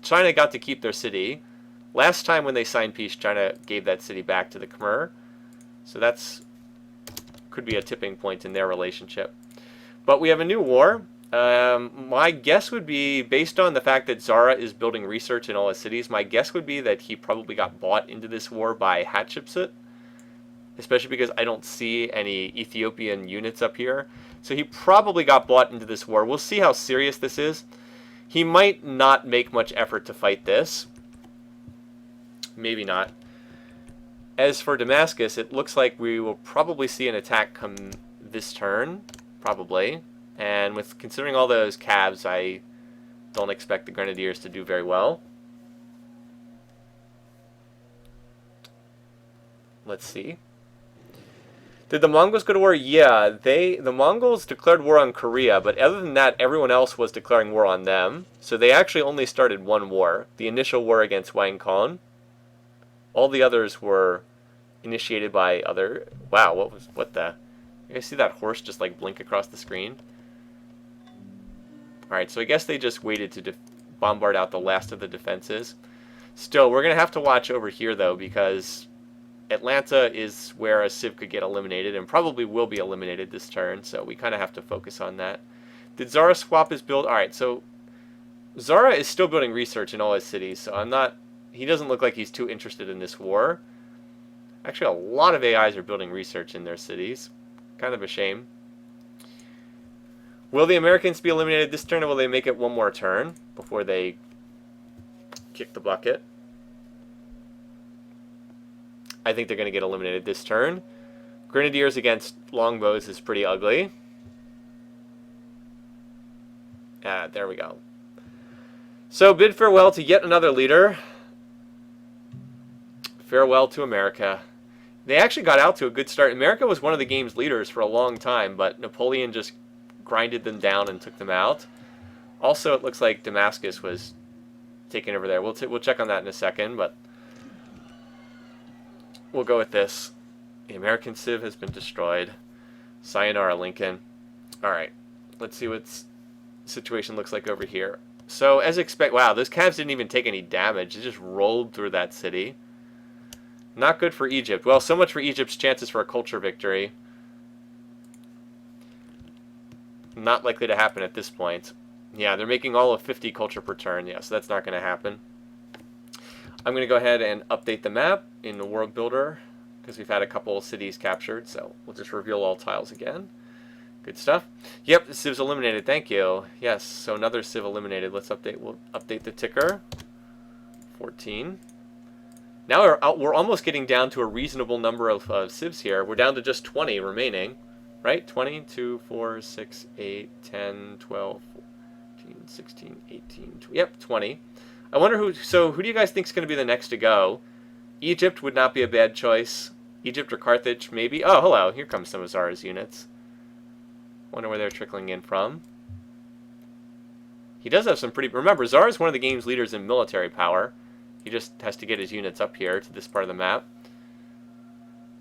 China got to keep their city. Last time when they signed peace, China gave that city back to the Khmer. So that's could be a tipping point in their relationship. But we have a new war. My guess would be, based on the fact that Zara is building research in all his cities, my guess would be that he probably got bought into this war by Hatshepsut. Especially because I don't see any Ethiopian units up here. So he probably got bought into this war. We'll see how serious this is. He might not make much effort to fight this. Maybe not. As for Damascus, it looks like we will probably see an attack come this turn. Probably. And with considering all those calves, I don't expect the Grenadiers to do very well. Let's see. Did the Mongols go to war? Yeah, the Mongols declared war on Korea, but other than that, everyone else was declaring war on them. So they actually only started one war, the initial war against Wang Kong. All the others were initiated by other... Wow, what the... You guys see that horse just like blink across the screen? Alright, so I guess they just waited to bombard out the last of the defenses. Still, we're going to have to watch over here, though, because Atlanta is where a Civ could get eliminated, and probably will be eliminated this turn, so we kind of have to focus on that. Did Zara swap his build? Alright, so Zara is still building research in all his cities, so I'm not... He doesn't look like he's too interested in this war. Actually, a lot of AIs are building research in their cities. Kind of a shame. Will the Americans be eliminated this turn, or will they make it one more turn before they kick the bucket? I think they're going to get eliminated this turn. Grenadiers against longbows is pretty ugly. There we go. So bid farewell to yet another leader. Farewell to America. They actually got out to a good start. America was one of the game's leaders for a long time, but Napoleon just grinded them down and took them out. Also, it looks like Damascus was taken over there. We'll check on that in a second, but we'll go with this. The American Civ has been destroyed. Sayonara, Lincoln. Alright, let's see what the situation looks like over here. So, as expected, wow, those Cavs didn't even take any damage. They just rolled through that city. Not good for Egypt. Well, so much for Egypt's chances for a culture victory. Not likely to happen at this point. Yeah, they're making all of 50 culture per turn. Yeah, so that's not going to happen. I'm going to go ahead and update the map in the World Builder, because we've had a couple of cities captured, so we'll just reveal all tiles again. Good stuff. Yep, the Civ's eliminated. Thank you. Yes, so another Civ eliminated. Let's update. We'll update the ticker. 14. Now we're almost getting down to a reasonable number of Civs here. We're down to just 20 remaining. Right? 20, 2, 4, 6, 8, 10, 12, 14, 16, 18, 20. Yep, 20. I wonder who do you guys think is going to be the next to go? Egypt would not be a bad choice. Egypt or Carthage, maybe. Oh, hello. Here comes some of Zara's units. Wonder where they're trickling in from. He does have some pretty... Remember, Zara's one of the game's leaders in military power. He just has to get his units up here to this part of the map.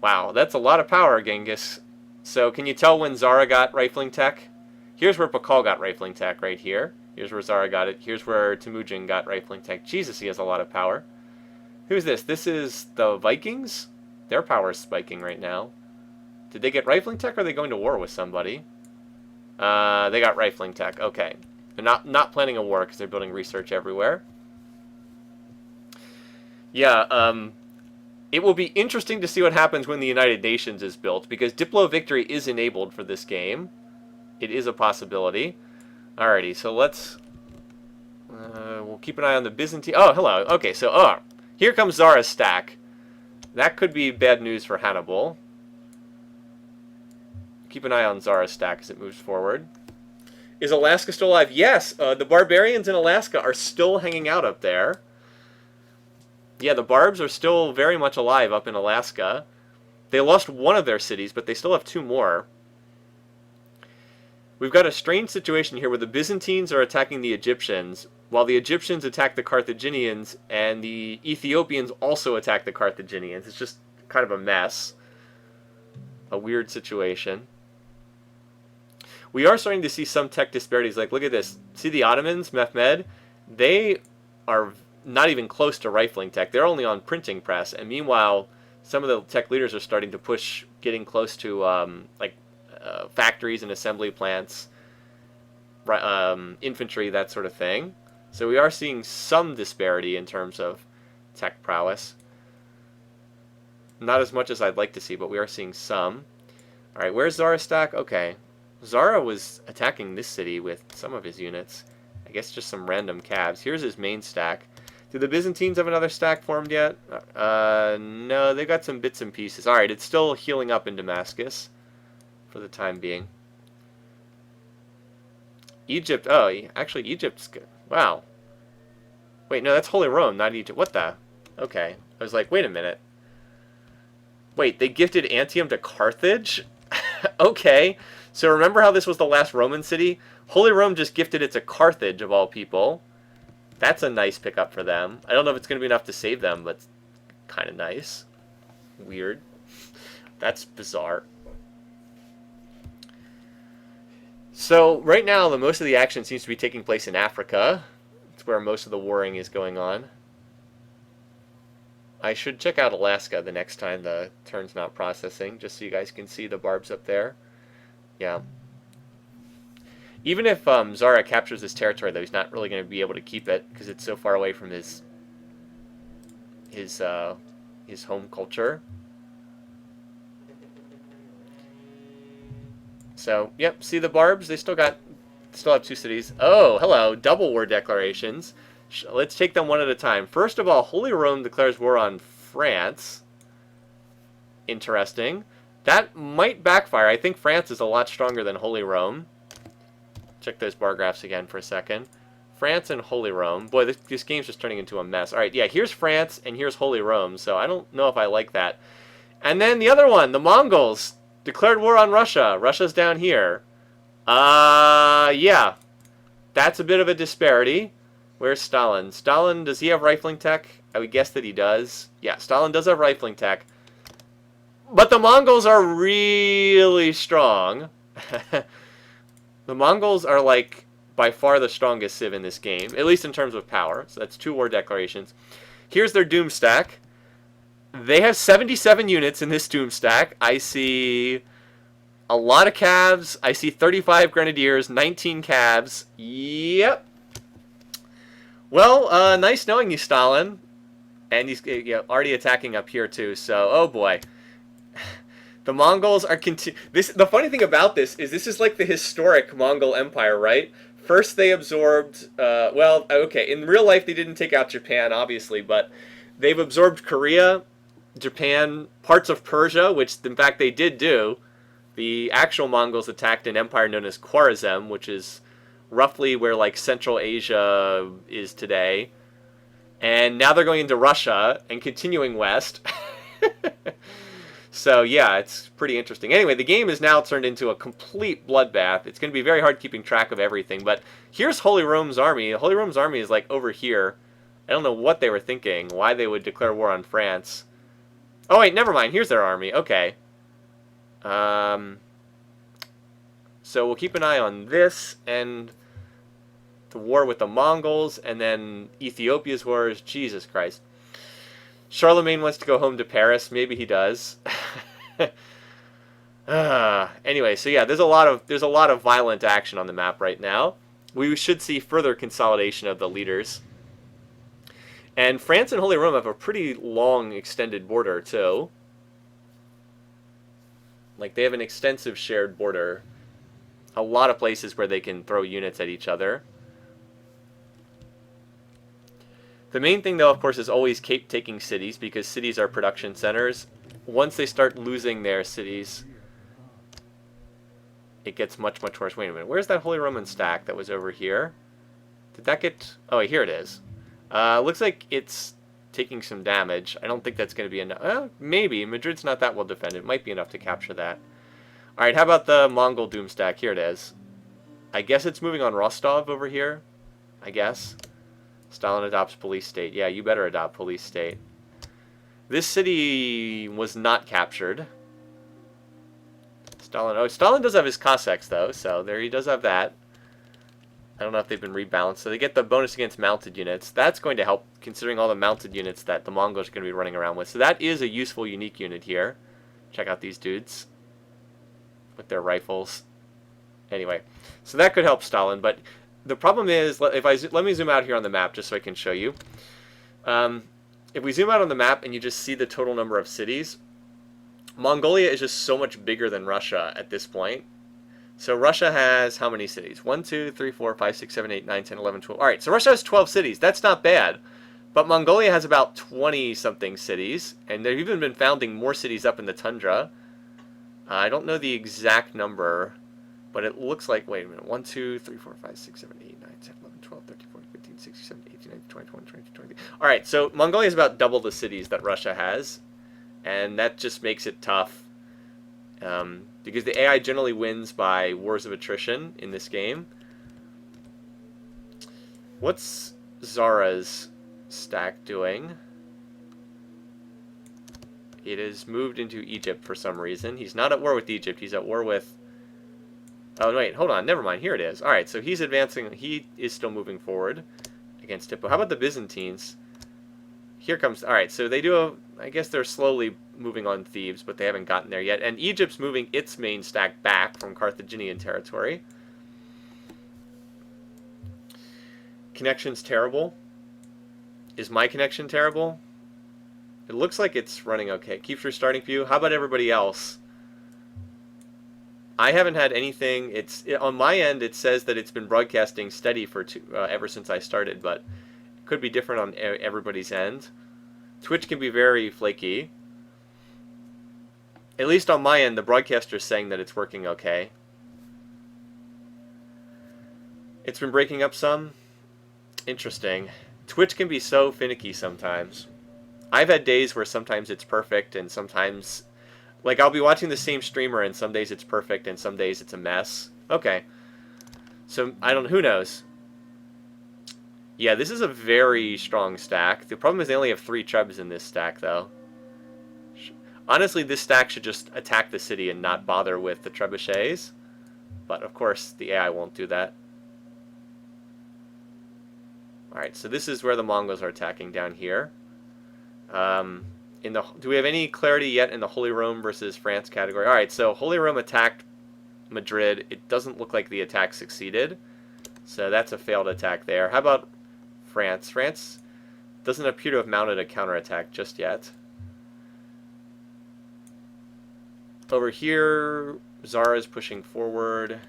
Wow, that's a lot of power, Genghis. So, can you tell when Zara got rifling tech? Here's where Pakal got rifling tech, right here. Here's where Zara got it. Here's where Temujin got rifling tech. Jesus, he has a lot of power. Who's this? This is the Vikings? Their power is spiking right now. Did they get rifling tech, or are they going to war with somebody? They got rifling tech. Okay. They're not planning a war because they're building research everywhere. Yeah, it will be interesting to see what happens when the United Nations is built, because Diplo Victory is enabled for this game. It is a possibility. Alrighty, so let's... we'll keep an eye on the Byzantine... Oh, hello. Okay, so, here comes Zara's stack. That could be bad news for Hannibal. Keep an eye on Zara's stack as it moves forward. Is Alaska still alive? Yes, the barbarians in Alaska are still hanging out up there. Yeah, the Barbs are still very much alive up in Alaska. They lost one of their cities, but they still have two more. We've got a strange situation here where the Byzantines are attacking the Egyptians, while the Egyptians attack the Carthaginians, and the Ethiopians also attack the Carthaginians. It's just kind of a mess. A weird situation. We are starting to see some tech disparities. Like, look at this. See the Ottomans, Mehmed? They are not even close to rifling tech. They're only on printing press, and meanwhile, some of the tech leaders are starting to push, getting close to factories and assembly plants, infantry, that sort of thing. So we are seeing some disparity in terms of tech prowess. Not as much as I'd like to see, but we are seeing some. All right, where's Zara's stack? Okay, Zara was attacking this city with some of his units. I guess just some random cabs. Here's his main stack. Do the Byzantines have another stack formed yet? No, they've got some bits and pieces. All right, it's still healing up in Damascus for the time being. Egypt. Oh, actually, Egypt's good. Wow. Wait, no, that's Holy Rome, not Egypt. What the? Okay. I was like, wait a minute. Wait, they gifted Antium to Carthage? Okay. So remember how this was the last Roman city? Holy Rome just gifted it to Carthage, of all people. That's a nice pickup for them. I don't know if it's going to be enough to save them, but it's kind of nice. Weird. That's bizarre. So right now, most of the action seems to be taking place in Africa. It's where most of the warring is going on. I should check out Alaska the next time the turn's not processing, just so you guys can see the barbs up there. Yeah. Even if Zara captures this territory, though, he's not really going to be able to keep it because it's so far away from his home culture. So, yep, see the barbs? They still have 2 cities. Oh, hello, double war declarations. Let's take them one at a time. First of all, Holy Rome declares war on France. Interesting. That might backfire. I think France is a lot stronger than Holy Rome. Check those bar graphs again for a second. France and Holy Rome. Boy, this game's just turning into a mess. All right, yeah, here's France and here's Holy Rome, so I don't know if I like that. And then the other one, the Mongols declared war on Russia. Russia's down here. Yeah. That's a bit of a disparity. Where's Stalin? Stalin, does he have rifling tech? I would guess that he does. Yeah, Stalin does have rifling tech. But the Mongols are really strong. The Mongols are, like, by far the strongest civ in this game, at least in terms of power. So that's 2 war declarations. Here's their Doom stack. They have 77 units in this Doom stack. I see a lot of calves. I see 35 grenadiers, 19 calves. Yep. Well, nice knowing you, Stalin. And he's already attacking up here, too. So, oh boy. The Mongols are the funny thing about this is like the historic Mongol Empire, right? First they absorbed, well, okay, in real life they didn't take out Japan, obviously, but they've absorbed Korea, Japan, parts of Persia, which in fact they did do. The actual Mongols attacked an empire known as Khwarezm, which is roughly where like Central Asia is today. And now they're going into Russia and continuing west. So yeah, it's pretty interesting. Anyway, the game is now turned into a complete bloodbath. It's going to be very hard keeping track of everything. But here's Holy Rome's army. Holy Rome's army is like over here. I don't know what they were thinking, why they would declare war on France. Oh wait, never mind. Here's their army. Okay. So we'll keep an eye on this and the war with the Mongols, and then Ethiopia's wars. Jesus Christ. Charlemagne wants to go home to Paris. Maybe he does. Anyway, so yeah, there's a lot of violent action on the map right now. We should see further consolidation of the leaders. And France and Holy Rome have a pretty long, extended border too. Like they have an extensive shared border. A lot of places where they can throw units at each other. The main thing, though, of course, is always keep taking cities, because cities are production centers. Once they start losing their cities, it gets much, much worse. Wait a minute. Where's that Holy Roman stack that was over here? Did that get... Oh, here it is. Looks like it's taking some damage. I don't think that's going to be enough. Maybe. Madrid's not that well defended. It might be enough to capture that. All right, how about the Mongol Doom stack? Here it is. I guess it's moving on Rostov over here. I guess. Stalin adopts police state. Yeah, you better adopt police state. This city was not captured. Stalin does have his Cossacks, though, so there he does have that. I don't know if they've been rebalanced. So they get the bonus against mounted units. That's going to help, considering all the mounted units that the Mongols are going to be running around with. So that is a useful, unique unit here. Check out these dudes with their rifles. Anyway, so that could help Stalin. But the problem is, let me zoom out here on the map just so I can show you. If we zoom out on the map and you just see the total number of cities, Mongolia is just so much bigger than Russia at this point. So Russia has how many cities? 1, 2, 3, 4, 5, 6, 7, 8, 9, 10, 11, 12. All right, so Russia has 12 cities. That's not bad. But Mongolia has about 20-something cities, and they've even been founding more cities up in the tundra. I don't know the exact number, but it looks like, wait a minute, 1, 2, 3, 4, 5, 6, 7, 8, 9, 10, 11, 12, 13, 14, 15, 16, 17, 18, 19, 20, 21, 22, 23. All right, so Mongolia is about double the cities that Russia has, and that just makes it tough. Because the AI generally wins by wars of attrition in this game. What's Zara's stack doing? It has moved into Egypt for some reason. He's not at war with Egypt. He's at war with... Oh, wait, hold on. Never mind. Here it is. All right, so he's advancing. He is still moving forward against Hippo. How about the Byzantines? Here comes... All right, so they do a... I guess they're slowly moving on Thebes, but they haven't gotten there yet. And Egypt's moving its main stack back from Carthaginian territory. Connection's terrible. Is my connection terrible? It looks like it's running okay. It keeps restarting for you. How about everybody else? I haven't had anything. On my end, it says that it's been broadcasting steady for ever since I started, but it could be different on everybody's end. Twitch can be very flaky. At least on my end, the broadcaster is saying that it's working okay. It's been breaking up some. Interesting. Twitch can be so finicky sometimes. I've had days where sometimes it's perfect and sometimes... Like, I'll be watching the same streamer and some days it's perfect and some days it's a mess. Okay. So, who knows? Yeah, this is a very strong stack. The problem is they only have 3 trebs in this stack, though. Honestly, this stack should just attack the city and not bother with the trebuchets. But, of course, the AI won't do that. Alright, so this is where the Mongols are attacking down here. Do we have any clarity yet in the Holy Rome versus France category? Alright, so Holy Rome attacked Madrid. It doesn't look like the attack succeeded. So that's a failed attack there. How about France? France doesn't appear to have mounted a counterattack just yet. Over here, Zara's pushing forward.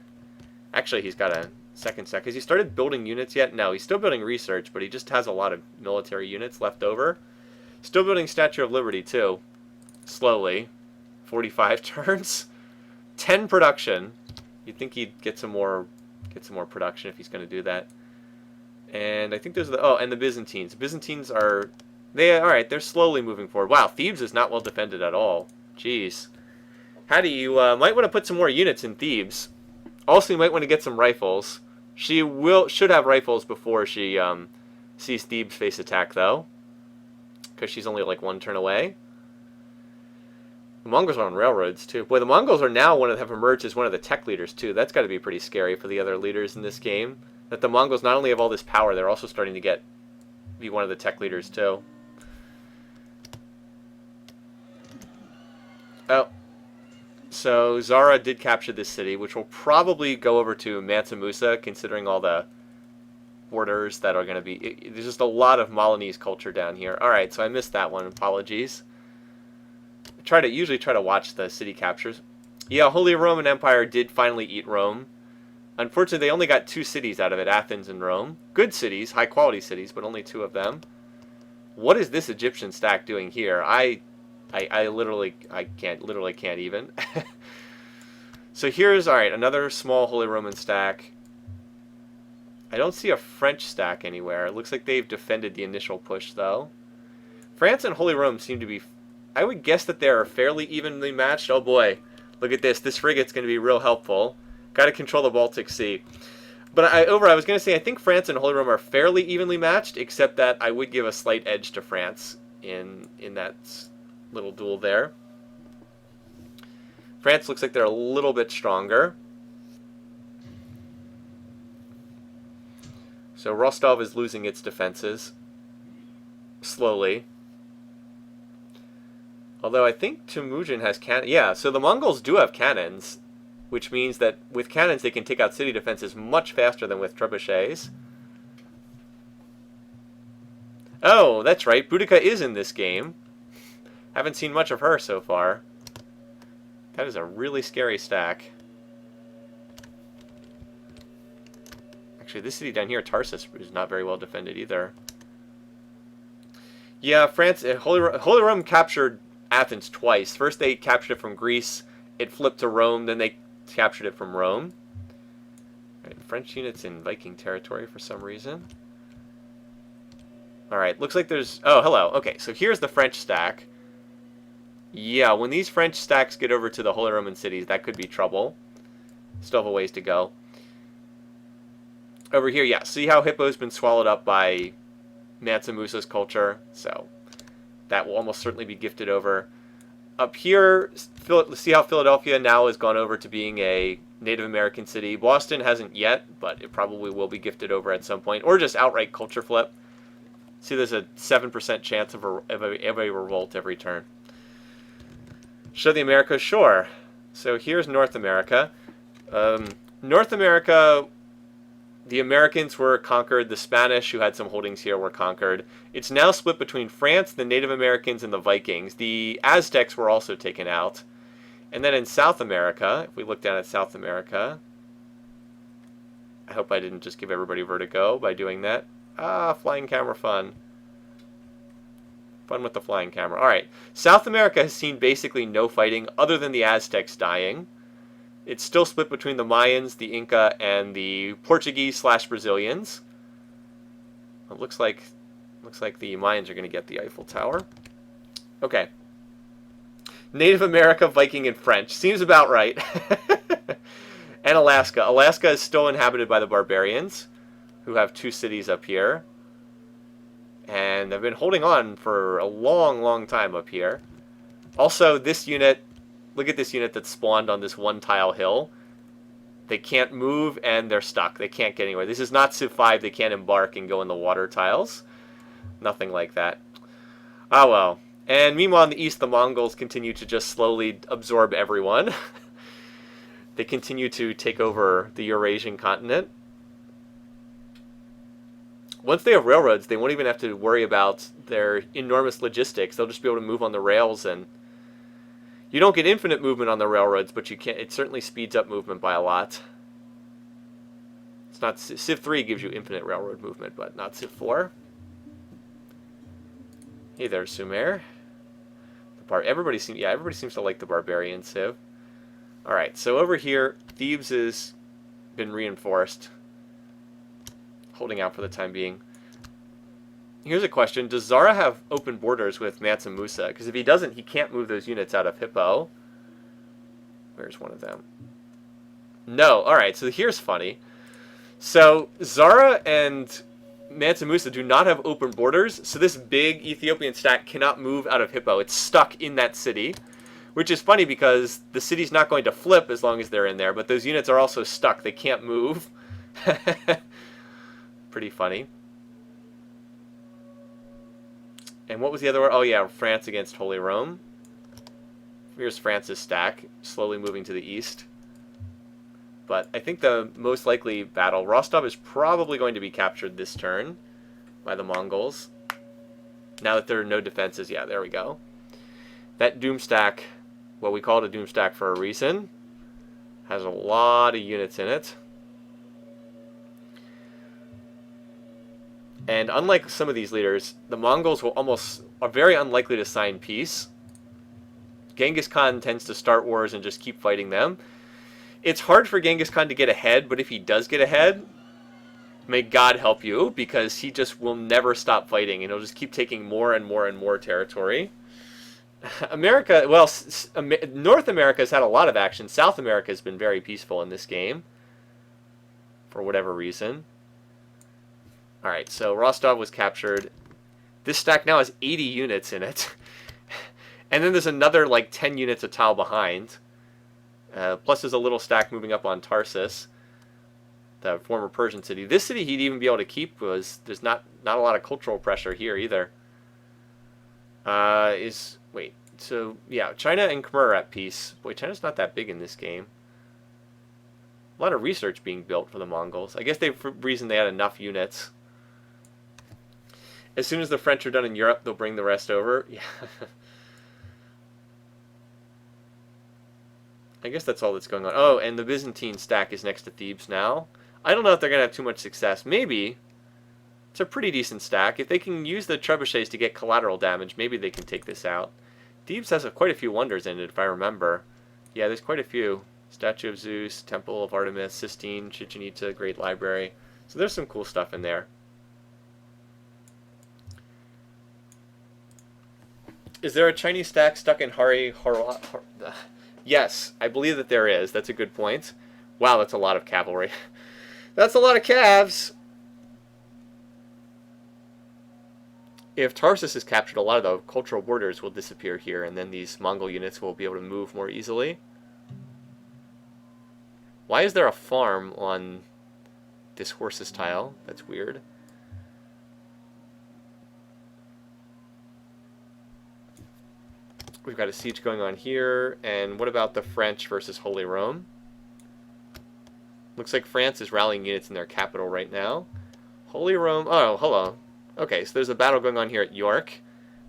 Actually, he's got a second stack. Has he started building units yet? No, he's still building research, but he just has a lot of military units left over. Still building Statue of Liberty, too. Slowly. 45 turns. 10 production. You'd think he'd get some more production if he's going to do that. And I think there's the... Oh, and the Byzantines. The Byzantines are... Alright, they're slowly moving forward. Wow, Thebes is not well defended at all. Jeez. Hattie, you might want to put some more units in Thebes. Also, you might want to get some rifles. She should have rifles before she sees Thebes face attack, though. Because she's only like 1 turn away. The Mongols are on railroads, too. Boy, the Mongols are now have emerged as one of the tech leaders, too. That's got to be pretty scary for the other leaders in this game. That the Mongols not only have all this power, they're also starting to be one of the tech leaders, too. Oh. So, Zara did capture this city, which will probably go over to Mansa Musa, considering all the borders that are going to be... There's just a lot of Milanese culture down here. Alright, so I missed that one. Apologies. I usually try to watch the city captures. Yeah, Holy Roman Empire did finally eat Rome. Unfortunately, they only got 2 cities out of it, Athens and Rome. Good cities, high-quality cities, but only 2 of them. What is this Egyptian stack doing here? I literally can't even. So here's, alright, another small Holy Roman stack. I don't see a French stack anywhere. It looks like they've defended the initial push, though. France and Holy Rome seem to be... I would guess that they're fairly evenly matched. Oh boy, look at this. This frigate's going to be real helpful. Got to control the Baltic Sea. But I was going to say, I think France and Holy Rome are fairly evenly matched, except that I would give a slight edge to France in that little duel there. France looks like they're a little bit stronger. So Rostov is losing its defenses slowly. Although I think Temujin has cannon. Yeah, so the Mongols do have cannons, which means that with cannons they can take out city defenses much faster than with trebuchets. Oh, that's right. Boudica is in this game. Haven't seen much of her so far. That is a really scary stack. Actually, this city down here, Tarsus, is not very well defended either. Yeah, France, Holy Rome captured Athens twice. First they captured it from Greece, it flipped to Rome, then they captured it from Rome. Right, French units in Viking territory for some reason. Alright, looks like there's... Oh, hello. Okay, so here's the French stack. Yeah, when these French stacks get over to the Holy Roman cities, that could be trouble. Still have a ways to go. Over here, yeah, see how Hippo's been swallowed up by Mansa Musa's culture? So that will almost certainly be gifted over. Up here, see how Philadelphia now has gone over to being a Native American city. Boston hasn't yet, but it probably will be gifted over at some point. Or just outright culture flip. See, there's a 7% chance of a revolt every turn. Show the Americas? Sure. So here's North America. North America, the Americans were conquered. The Spanish, who had some holdings here, were conquered. It's now split between France, the Native Americans, and the Vikings. The Aztecs were also taken out. And then in South America, if we look down at South America, I hope I didn't just give everybody vertigo by doing that. Ah, flying camera fun. Fun with the flying camera. Alright, South America has seen basically no fighting other than the Aztecs dying. It's still split between the Mayans, the Inca, and the Portuguese/Brazilians. It looks like the Mayans are going to get the Eiffel Tower. Okay. Native America, Viking, and French. Seems about right. And Alaska. Alaska is still inhabited by the barbarians, who have 2 cities up here. And they've been holding on for a long, long time up here. Also, this unit, look at this unit that spawned on this one tile hill. They can't move and they're stuck. They can't get anywhere. This is not Civ4. They can't embark and go in the water tiles. Nothing like that. Ah, well. And meanwhile, in the east, the Mongols continue to just slowly absorb everyone. They continue to take over the Eurasian continent. Once they have railroads, they won't even have to worry about their enormous logistics. They'll just be able to move on the rails, and you don't get infinite movement on the railroads, but you can. It certainly speeds up movement by a lot. It's not Civ3 gives you infinite railroad movement, but not Civ4. Hey there, Sumer. Everybody seems to like the barbarian Civ. All right, so over here, Thebes has been reinforced. Holding out for the time being. Here's a question. Does Zara have open borders with Mansa Musa? Because if he doesn't, he can't move those units out of Hippo. Where's one of them? No. Alright, so here's funny. So Zara and Mansa Musa do not have open borders, so this big Ethiopian stack cannot move out of Hippo. It's stuck in that city, which is funny because the city's not going to flip as long as they're in there, but those units are also stuck. They can't move. Pretty funny. And what was the other one? Oh yeah, France against Holy Rome. Here's France's stack, slowly moving to the east. But I think the most likely battle, Rostov is probably going to be captured this turn by the Mongols. Now that there are no defenses, yeah, there we go. That doom stack, well, we call it a doom stack for a reason, has a lot of units in it. And unlike some of these leaders, the Mongols are very unlikely to sign peace. Genghis Khan tends to start wars and just keep fighting them. It's hard for Genghis Khan to get ahead, but if he does get ahead, may God help you, because he just will never stop fighting, and he'll just keep taking more and more and more territory. America, well, North America has had a lot of action. South America has been very peaceful in this game, for whatever reason. Alright, so Rostov was captured. This stack now has 80 units in it. And then there's another, like, 10 units a tile behind. Plus there's a little stack moving up on Tarsus. the former Persian city. This city he'd even be able to keep was there's not a lot of cultural pressure here either. So yeah, China and Khmer are at peace. Boy, China's not that big in this game. A lot of research being built for the Mongols. I guess for reason they had enough units. As soon as the French are done in Europe, they'll bring the rest over. Yeah. I guess that's all that's going on. Oh, and the Byzantine stack is next to Thebes now. I don't know if they're going to have too much success. Maybe. It's a pretty decent stack. If they can use the trebuchets to get collateral damage, maybe they can take this out. Thebes has quite a few wonders in it, if I remember. Yeah, there's quite a few. Statue of Zeus, Temple of Artemis, Sistine, Chichen Itza, Great Library. So there's some cool stuff in there. Is there a Chinese stack stuck in Yes, I believe that there is. That's a good point. Wow, that's a lot of cavalry. That's a lot of calves. If Tarsus is captured, a lot of the cultural borders will disappear here, and then these Mongol units will be able to move more easily. Why is there a farm on this horse's tile? That's weird. We've got a siege going on here, and what about the French versus Holy Rome? Looks like France is rallying units in their capital right now. Holy Rome, oh, hello. Okay, so there's a battle going on here at York.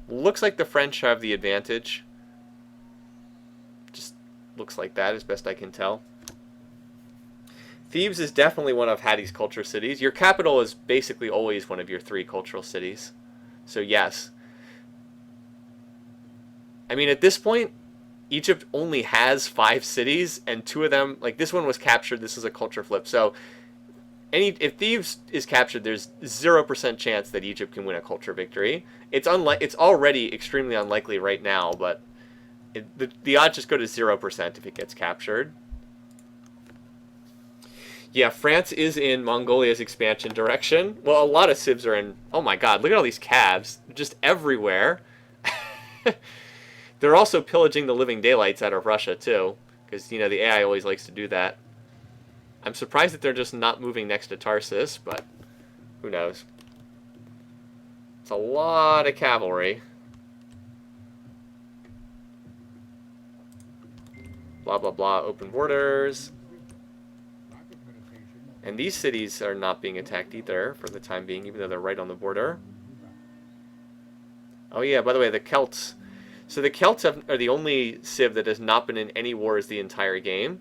Looks like the French have the advantage. Just looks like that, as best I can tell. Thebes is definitely one of Hattie's culture cities. Your capital is basically always one of your 3 cultural cities. So yes. I mean, at this point, Egypt only has 5 cities, and 2 of them, like this one was captured, this is a culture flip. So if Thebes is captured, there's 0% chance that Egypt can win a culture victory. It's already extremely unlikely right now, but the odds just go to 0% if it gets captured. Yeah, France is in Mongolia's expansion direction. Well, a lot of civs are in... Oh my god, look at all these calves. Just everywhere. They're also pillaging the living daylights out of Russia, too. Because, you know, the AI always likes to do that. I'm surprised that they're just not moving next to Tarsus, but who knows. It's a lot of cavalry. Blah, blah, blah. Open borders. And these cities are not being attacked either for the time being, even though they're right on the border. Oh yeah, by the way, the Celts. So the Celts are the only civ that has not been in any wars the entire game.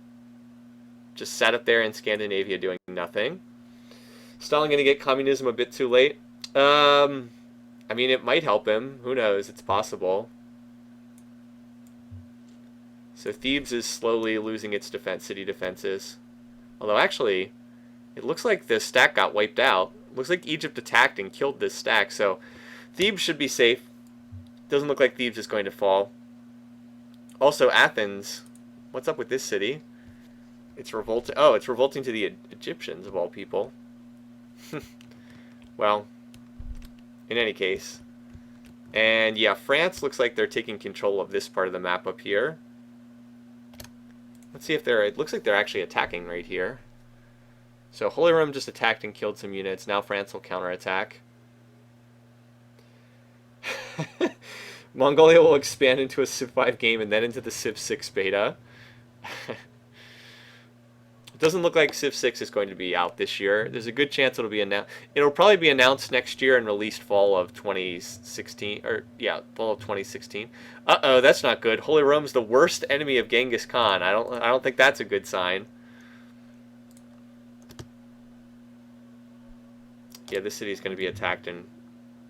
Just sat up there in Scandinavia doing nothing. Stalin going to get communism a bit too late? I mean, it might help him. Who knows? It's possible. So Thebes is slowly losing its city defenses. Although actually... it looks like the stack got wiped out. Looks like Egypt attacked and killed this stack, so Thebes should be safe. Doesn't look like Thebes is going to fall. Also, Athens. What's up with this city? It's revolting. Oh, it's revolting to the Egyptians, of all people. Well, in any case. And yeah, France looks like they're taking control of this part of the map up here. Let's see if they're... it looks like they're actually attacking right here. So Holy Rome just attacked and killed some units. Now France will counterattack. Mongolia will expand into a Civ 5 game and then into the Civ 6 beta. It doesn't look like Civ 6 is going to be out this year. There's a good chance it'll be announced. It'll probably be announced next year and released fall of 2016. Or yeah, fall of 2016. Uh-oh, that's not good. Holy Rome's the worst enemy of Genghis Khan. I don't think that's a good sign. Yeah, this city is going to be attacked in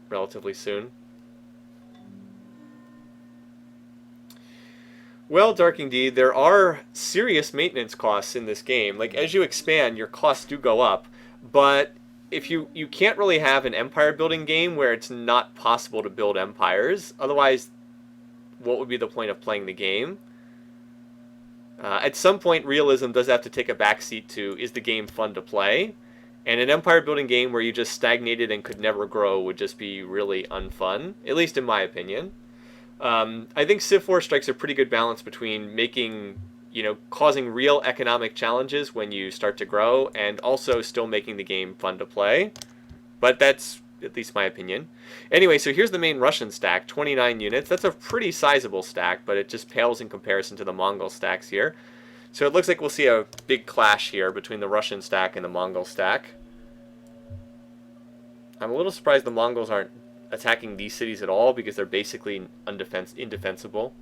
relatively soon. Well, Darking D, there are serious maintenance costs in this game. Like, as you expand, your costs do go up. But if you can't really have an empire building game where it's not possible to build empires. Otherwise, what would be the point of playing the game? At some point, realism does have to take a backseat to, is the game fun to play? And an empire building game where you just stagnated and could never grow would just be really unfun, at least in my opinion. I think Civ 4 strikes a pretty good balance between making you know, causing real economic challenges when you start to grow, and also still making the game fun to play. But that's at least my opinion. Anyway, so here's the main Russian stack, 29 units. That's a pretty sizable stack, but it just pales in comparison to the Mongol stacks here. So it looks like we'll see a big clash here between the Russian stack and the Mongol stack. I'm a little surprised the Mongols aren't attacking these cities at all, because they're basically indefensible.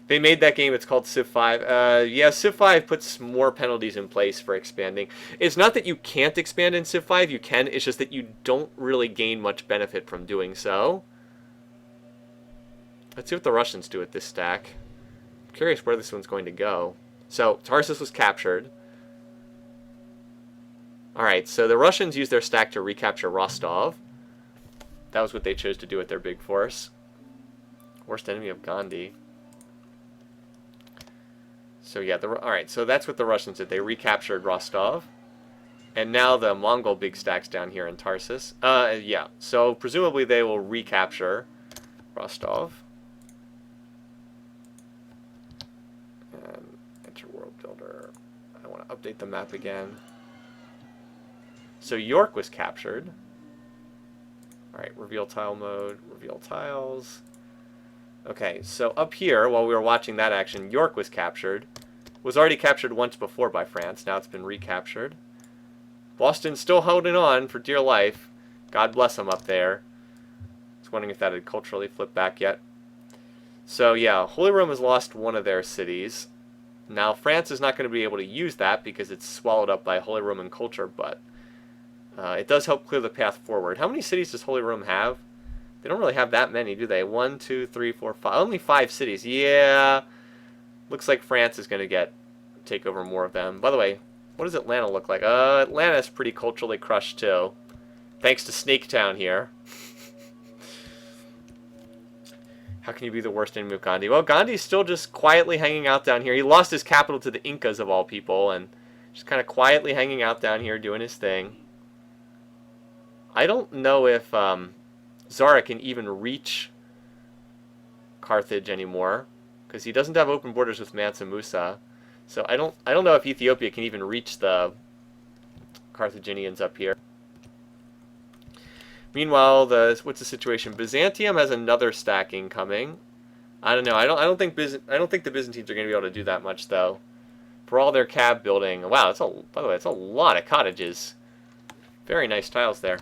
They made that game, it's called Civ4. Yeah, Civ4 puts more penalties in place for expanding. It's not that you can't expand in Civ4, you can, it's just that you don't really gain much benefit from doing so. Let's see what the Russians do with this stack. I'm curious where this one's going to go. So, Tarsus was captured. Alright, so the Russians used their stack to recapture Rostov. That was what they chose to do with their big force. Worst enemy of Gandhi. So yeah, alright, so that's what the Russians did. They recaptured Rostov. And now the Mongol big stack's down here in Tarsus. Yeah, so presumably they will recapture Rostov. And enter World Builder. I want to update the map again. So York was captured. Alright, reveal tile mode, reveal tiles. Okay, so up here, while we were watching that action, York was captured. Was already captured once before by France. Now it's been recaptured. Boston's still holding on for dear life. God bless them up there. I was wondering if that had culturally flipped back yet. So yeah, Holy Rome has lost one of their cities. Now France is not going to be able to use that because it's swallowed up by Holy Roman culture, but it does help clear the path forward. How many cities does Holy Rome have? They don't really have that many, do they? 1, 2, 3, 4, 5. Only 5 cities. Yeah. Looks like France is going to take over more of them. By the way, what does Atlanta look like? Atlanta's pretty culturally crushed too. Thanks to Snaketown here. How can you be the worst enemy of Gandhi? Well, Gandhi's still just quietly hanging out down here. He lost his capital to the Incas of all people, and just kind of quietly hanging out down here doing his thing. I don't know if Zara can even reach Carthage anymore, because he doesn't have open borders with Mansa Musa. So I don't know if Ethiopia can even reach the Carthaginians up here. Meanwhile, what's the situation? Byzantium has another stacking coming. I don't know. I don't think the Byzantines are going to be able to do that much though. For all their cab building. Wow, by the way, it's a lot of cottages. Very nice tiles there.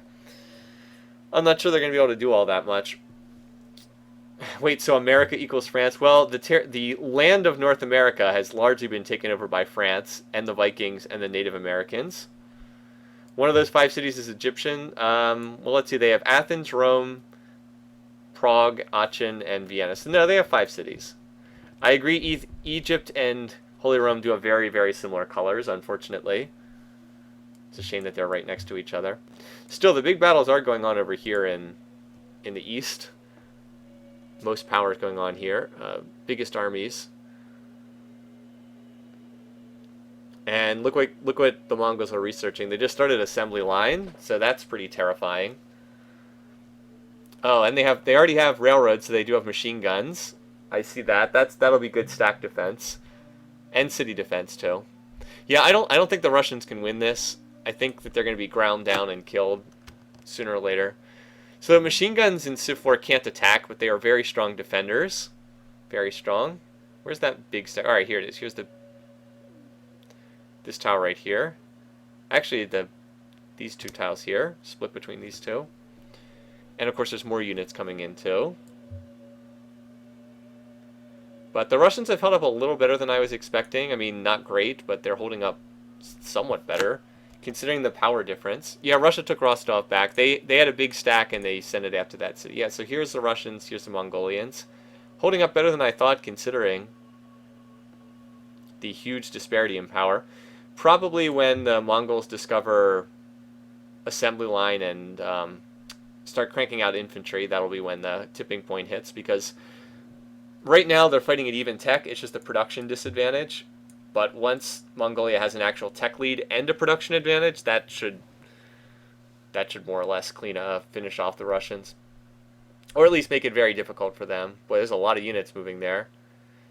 I'm not sure they're going to be able to do all that much. Wait, so America equals France? Well, the land of North America has largely been taken over by France and the Vikings and the Native Americans. One of those 5 cities is Egyptian. Well, let's see. They have Athens, Rome, Prague, Aachen, and Vienna. So no, they have 5 cities. I agree. Egypt and Holy Rome do have very, very similar colors, unfortunately. It's a shame that they're right next to each other. Still, the big battles are going on over here in the east. Most power is going on here. Biggest armies. And look what the Mongols are researching. They just started assembly line, so that's pretty terrifying. Oh, and they already have railroads, so they do have machine guns. I see that. That'll be good stack defense, and city defense too. Yeah, I don't think the Russians can win this. I think that they're going to be ground down and killed sooner or later. So the machine guns in Civ4 can't attack, but they are very strong defenders. Very strong. Where's that big stack? All right, here it is. Here's this tile right here. Actually, these 2 tiles here, split between these 2. And of course, there's more units coming in too. But the Russians have held up a little better than I was expecting. I mean, not great, but they're holding up somewhat better, considering the power difference. Yeah, Russia took Rostov back. They had a big stack, and they sent it after that city. Yeah, so here's the Russians, here's the Mongolians. Holding up better than I thought, considering the huge disparity in power. Probably when the Mongols discover assembly line and start cranking out infantry, that'll be when the tipping point hits, because right now they're fighting at even tech. It's just a production disadvantage. But once Mongolia has an actual tech lead and a production advantage, that should more or less finish off the Russians. Or at least make it very difficult for them. Boy, there's a lot of units moving there.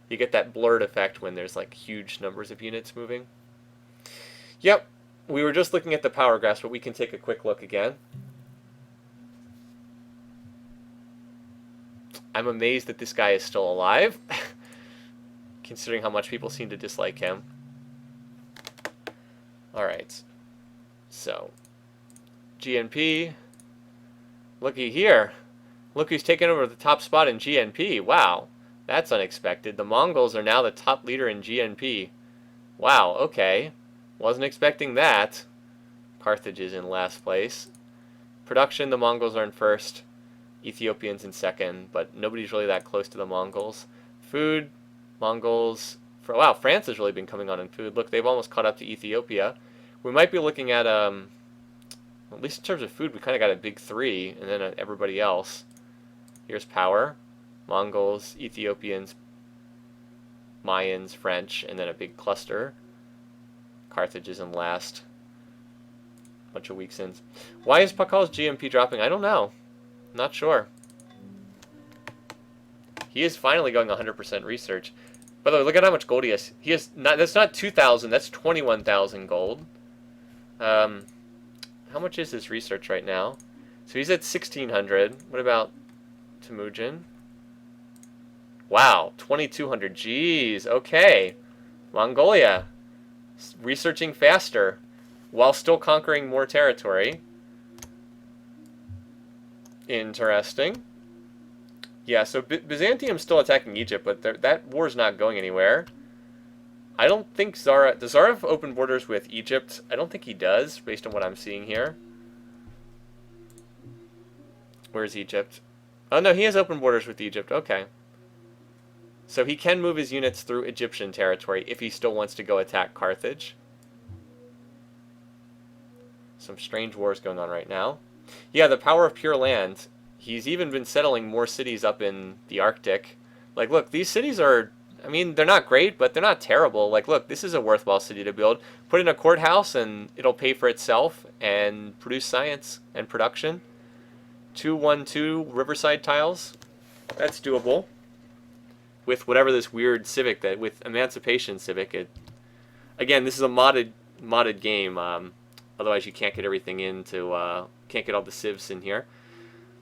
You get that blurred effect when there's like huge numbers of units moving. Yep, we were just looking at the power graphs, but we can take a quick look again. I'm amazed that this guy is still alive, considering how much people seem to dislike him. Alright, so GNP, looky here. Look who's taken over the top spot in GNP. Wow, that's unexpected. The Mongols are now the top leader in GNP. Wow, okay. Wasn't expecting that. Carthage is in last place. Production, the Mongols are in first. Ethiopians in second, but nobody's really that close to the Mongols. Food, Mongols. Wow, France has really been coming on in food. Look, they've almost caught up to Ethiopia. We might be looking at, at least in terms of food, we kind of got a big three, and then everybody else. Here's power. Mongols, Ethiopians, Mayans, French, and then a big cluster. Carthage is in last. Bunch of weak sins. Why is Pakal's GMP dropping? I don't know. Not sure. He is finally going 100% research. By the way, look at how much gold he has. He has not. That's not 2,000. That's 21,000 gold. How much is his research right now? So he's at 1,600. What about Temujin? Wow, 2,200. Jeez. Okay. Mongolia. Researching faster while still conquering more territory. Interesting. Yeah, so Byzantium's still attacking Egypt, but that war's not going anywhere. I don't think Zara... Does Zara have open borders with Egypt? I don't think he does, based on what I'm seeing here. Where's Egypt? Oh, no, he has open borders with Egypt. Okay. So he can move his units through Egyptian territory if he still wants to go attack Carthage. Some strange wars going on right now. Yeah, the power of pure land. He's even been settling more cities up in the Arctic. Like, look, these cities are... I mean, they're not great, but they're not terrible. Like, look, this is a worthwhile city to build. Put in a courthouse, and it'll pay for itself and produce science and production. 212 riverside tiles. That's doable. With whatever this weird civic that... With Emancipation Civic. Again, this is a modded game. Otherwise, you can't get everything into... can't get all the civs in here.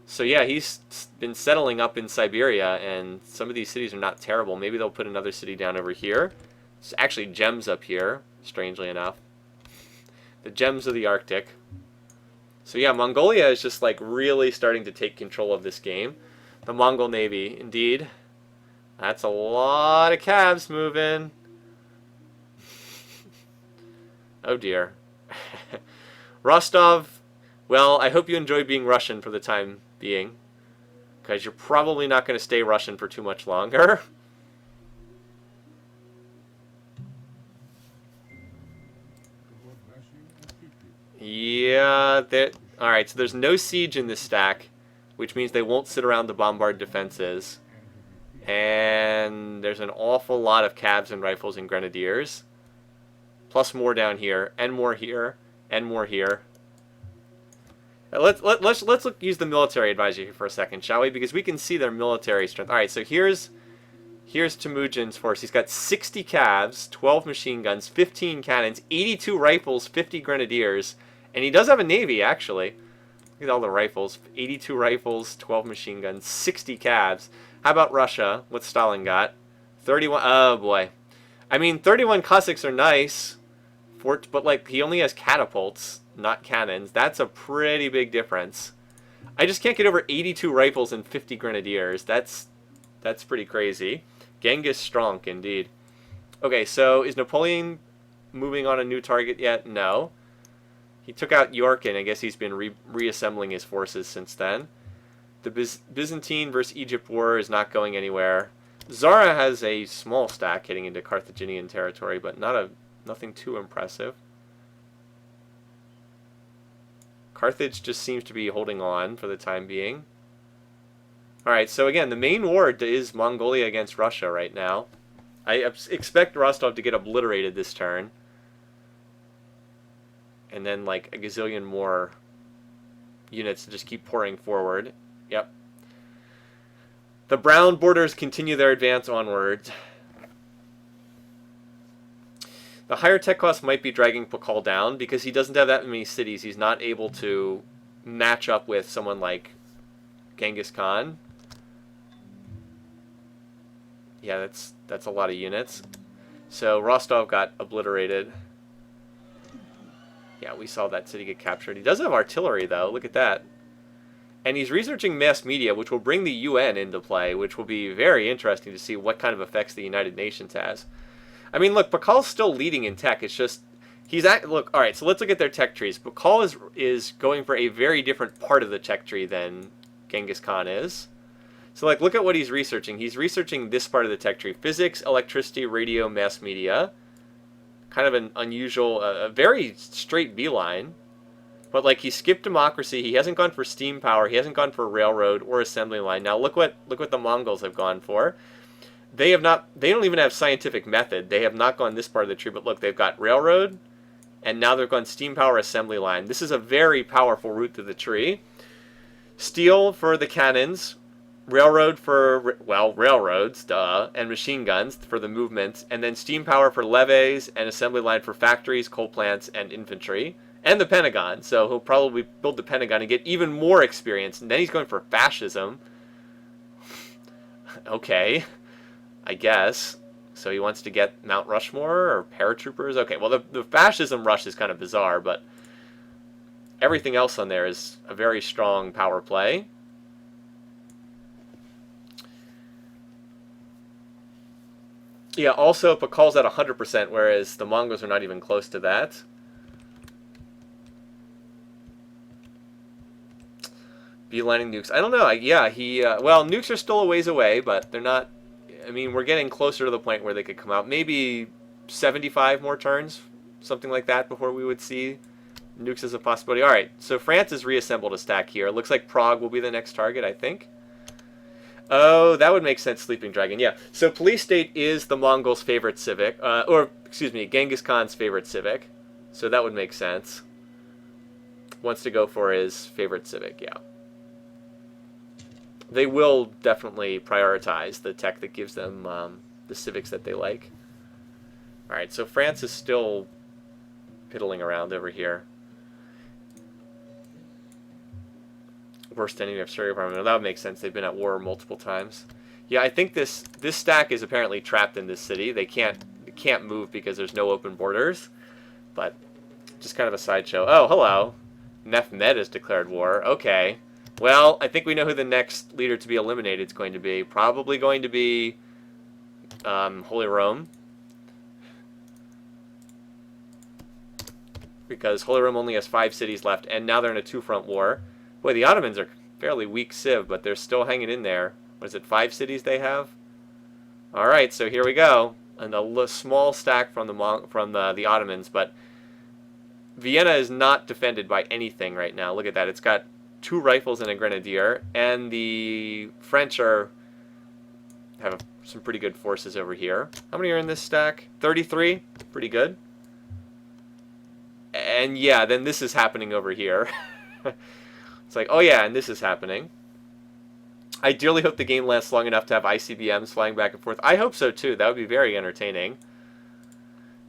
So yeah, he's been settling up in Siberia, and some of these cities are not terrible. Maybe they'll put another city down over here. It's actually gems up here, strangely enough. The gems of the Arctic. So yeah, Mongolia is just like really starting to take control of this game. The Mongol Navy, indeed. That's a lot of cabs moving. Oh dear. Rostov, well, I hope you enjoyed being Russian for the time being, because you're probably not going to stay Russian for too much longer. Yeah, alright, so there's no siege in this stack, which means they won't sit around to bombard defenses. And there's an awful lot of cabs and rifles and grenadiers. Plus more down here, and more here, and more here. Let's use the military advisor here for a second, shall we? Because we can see their military strength. All right, so here's Temujin's force. He's got 60 calves, 12 machine guns, 15 cannons, 82 rifles, 50 grenadiers, and he does have a navy actually. Look at all the rifles: 82 rifles, 12 machine guns, 60 calves. How about Russia? What's Stalin got? 31. Oh boy. I mean, 31 Cossacks are nice, but like he only has catapults, not cannons. That's a pretty big difference. I just can't get over 82 rifles and 50 grenadiers. That's pretty crazy. Genghis strong indeed. Okay, so is Napoleon moving on a new target yet? No. He took out York, and I guess he's been reassembling his forces since then. The Byzantine versus Egypt war is not going anywhere. Zara has a small stack heading into Carthaginian territory, but nothing too impressive. Carthage just seems to be holding on for the time being. Alright, so again, the main war is Mongolia against Russia right now. I expect Rostov to get obliterated this turn. And then like a gazillion more units to just keep pouring forward. Yep. The brown borders continue their advance onward. The higher tech cost might be dragging Pakal down because he doesn't have that many cities. He's not able to match up with someone like Genghis Khan. Yeah, that's a lot of units. So Rostov got obliterated. Yeah, we saw that city get captured. He does have artillery, though. Look at that. And he's researching mass media, which will bring the UN into play, which will be very interesting to see what kind of effects the United Nations has. I mean, look, Bakal's still leading in tech. It's just look. All right, so let's look at their tech trees. Bakal is going for a very different part of the tech tree than Genghis Khan is. So, like, look at what he's researching. He's researching this part of the tech tree: physics, electricity, radio, mass media. Kind of an unusual, a very straight beeline. But, like, he skipped democracy. He hasn't gone for steam power. He hasn't gone for railroad or assembly line. Now, look what the Mongols have gone for. They don't even have scientific method. They have not gone this part of the tree. But look, they've got railroad, and now they've gone steam power assembly line. This is a very powerful route through the tree. Steel for the cannons. Railroad for, well, railroads, duh, and machine guns for the movement, and then steam power for levees and assembly line for factories, coal plants, and infantry, and the Pentagon. So he'll probably build the Pentagon and get even more experience, and then he's going for fascism. Okay, I guess. So he wants to get Mount Rushmore or paratroopers? Okay, well, the fascism rush is kind of bizarre, but everything else on there is a very strong power play. Yeah, also Pakal's at 100%, whereas the Mongols are not even close to that. Beelining nukes. I don't know. Well, nukes are still a ways away, but they're not... I mean, we're getting closer to the point where they could come out. Maybe 75 more turns, something like that, before we would see nukes as a possibility. All right, so France has reassembled a stack here. It looks like Prague will be the next target, I think. Oh, that would make sense, Sleeping Dragon. Yeah, so Police State is the Mongols' favorite civic. Genghis Khan's favorite civic. So that would make sense. Wants to go for his favorite civic, yeah. They will definitely prioritize the tech that gives them the civics that they like. Alright, so France is still piddling around over here. Worst enemy of Syria. That would make sense. They've been at war multiple times. Yeah, I think this stack is apparently trapped in this city. They can't move because there's no open borders. But just kind of a sideshow. Oh, hello. Mehmed has declared war. Okay. Well, I think we know who the next leader to be eliminated is going to be. Probably going to be Holy Rome. Because Holy Rome only has 5 cities left, and now they're in a 2-front war. Boy, the Ottomans are fairly weak civ, but they're still hanging in there. What is it, 5 cities they have? All right, so here we go. And a small stack from the Ottomans, but Vienna is not defended by anything right now. Look at that. It's got 2 rifles and a grenadier, and the French have some pretty good forces over here. How many are in this stack? 33. Pretty good. And yeah, then this is happening over here. It's like, oh yeah, and this is happening. I dearly hope the game lasts long enough to have ICBMs flying back and forth. I hope so too. That would be very entertaining.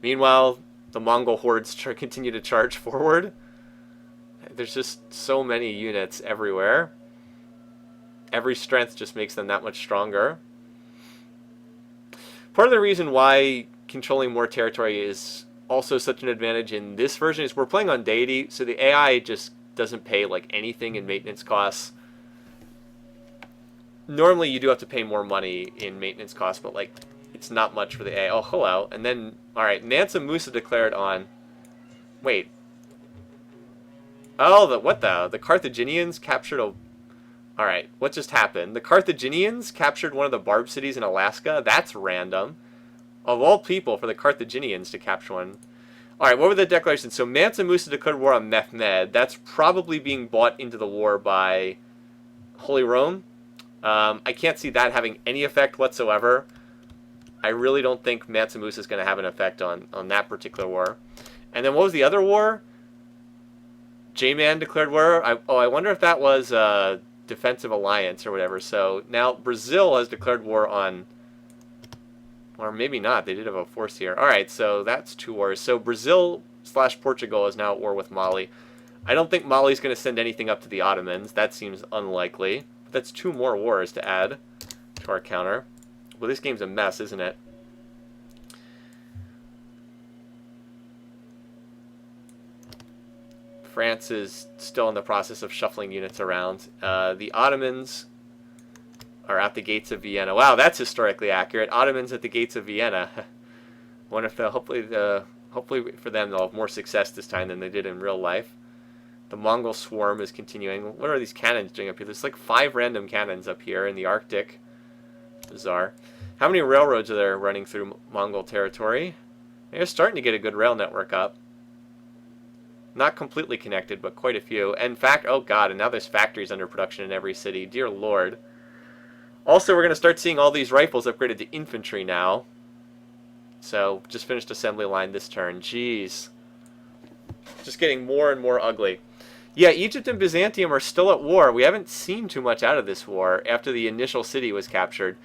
Meanwhile, the Mongol hordes continue to charge forward. There's just so many units everywhere. Every strength just makes them that much stronger. Part of the reason why controlling more territory is also such an advantage in this version is we're playing on deity, so the AI just doesn't pay like anything in maintenance costs. Normally you do have to pay more money in maintenance costs, but like it's not much for the AI. Oh, hello. And then, all right, Mansa Musa declared on... Wait. Oh, the Carthaginians captured a... All right, what just happened? The Carthaginians captured one of the Barb cities in Alaska? That's random. Of all people, for the Carthaginians to capture one. All right, what were the declarations? So Mansa Musa declared war on Mehmed. That's probably being bought into the war by Holy Rome. I can't see that having any effect whatsoever. I really don't think Mansa Musa is going to have an effect on that particular war. And then what was the other war? J-Man declared war. I wonder if that was a defensive alliance or whatever. So now Brazil has declared war on... Or maybe not. They did have a force here. Alright, so that's 2 wars. So Brazil/Portugal is now at war with Mali. I don't think Mali's going to send anything up to the Ottomans. That seems unlikely. But that's 2 more wars to add to our counter. Well, this game's a mess, isn't it? France is still in the process of shuffling units around. The Ottomans are at the gates of Vienna. Wow, that's historically accurate. Ottomans at the gates of Vienna. Wonder if hopefully for them they'll have more success this time than they did in real life. The Mongol swarm is continuing. What are these cannons doing up here? There's like 5 random cannons up here in the Arctic. Bizarre. How many railroads are there running through Mongol territory? They're starting to get a good rail network up. Not completely connected, but quite a few. In fact, oh god, and now there's factories under production in every city. Dear lord. Also, we're going to start seeing all these rifles upgraded to infantry now. So, just finished assembly line this turn. Jeez. Just getting more and more ugly. Yeah, Egypt and Byzantium are still at war. We haven't seen too much out of this war after the initial city was captured.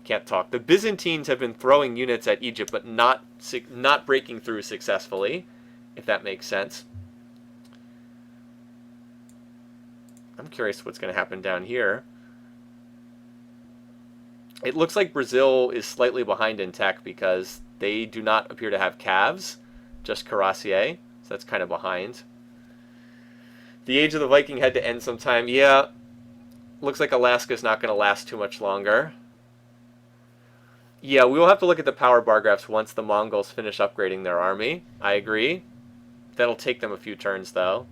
Can't talk. The Byzantines have been throwing units at Egypt, but not breaking through successfully, if that makes sense. I'm curious what's going to happen down here. It looks like Brazil is slightly behind in tech because they do not appear to have calves, just cuirassier, so that's kind of behind. The Age of the Viking had to end sometime. Yeah, looks like Alaska's not going to last too much longer. Yeah, we will have to look at the power bar graphs once the Mongols finish upgrading their army. I agree. That'll take them a few turns, though.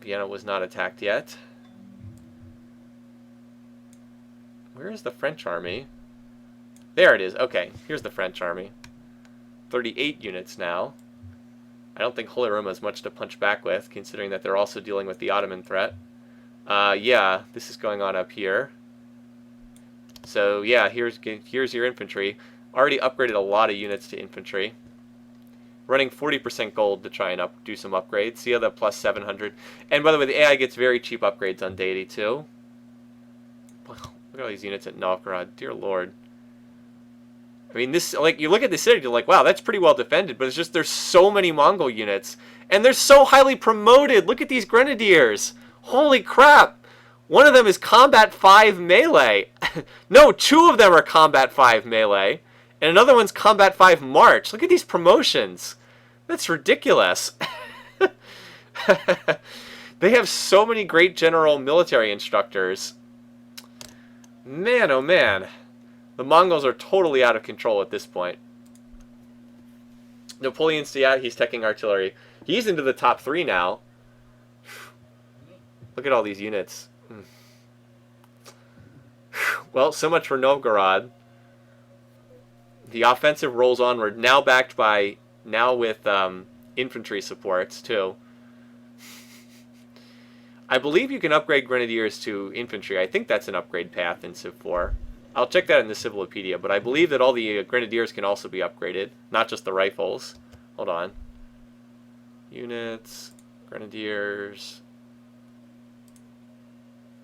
Vienna was not attacked yet. Where is the French army? There it is. Okay, here's the French army. 38 units now. I don't think Holy Roma has much to punch back with, considering that they're also dealing with the Ottoman threat. Yeah, this is going on up here. So yeah, here's your infantry. Already upgraded a lot of units to infantry. Running 40% gold to try and do some upgrades. See how the plus 700. And by the way, the AI gets very cheap upgrades on deity too. Wow, look at all these units at Novgorod. Dear lord. I mean, this, like, you look at the city, you're like, wow, that's pretty well defended, but it's just there's so many Mongol units, and they're so highly promoted. Look at these grenadiers. Holy crap. One of them is combat 5 melee. No, 2 of them are combat 5 melee, and another one's combat 5 march. Look at these promotions. That's ridiculous. They have so many great general military instructors. Man, oh man. The Mongols are totally out of control at this point. Napoleon's yeah, he's teching artillery. He's into the top 3 now. Look at all these units. Well, so much for Novgorod. The offensive rolls onward. Now backed by, now with infantry supports too. I believe you can upgrade grenadiers to infantry. I think that's an upgrade path in Civ4. I'll check that in the Civilopedia, but I believe that all the grenadiers can also be upgraded, not just the rifles. Hold on. Units, grenadiers.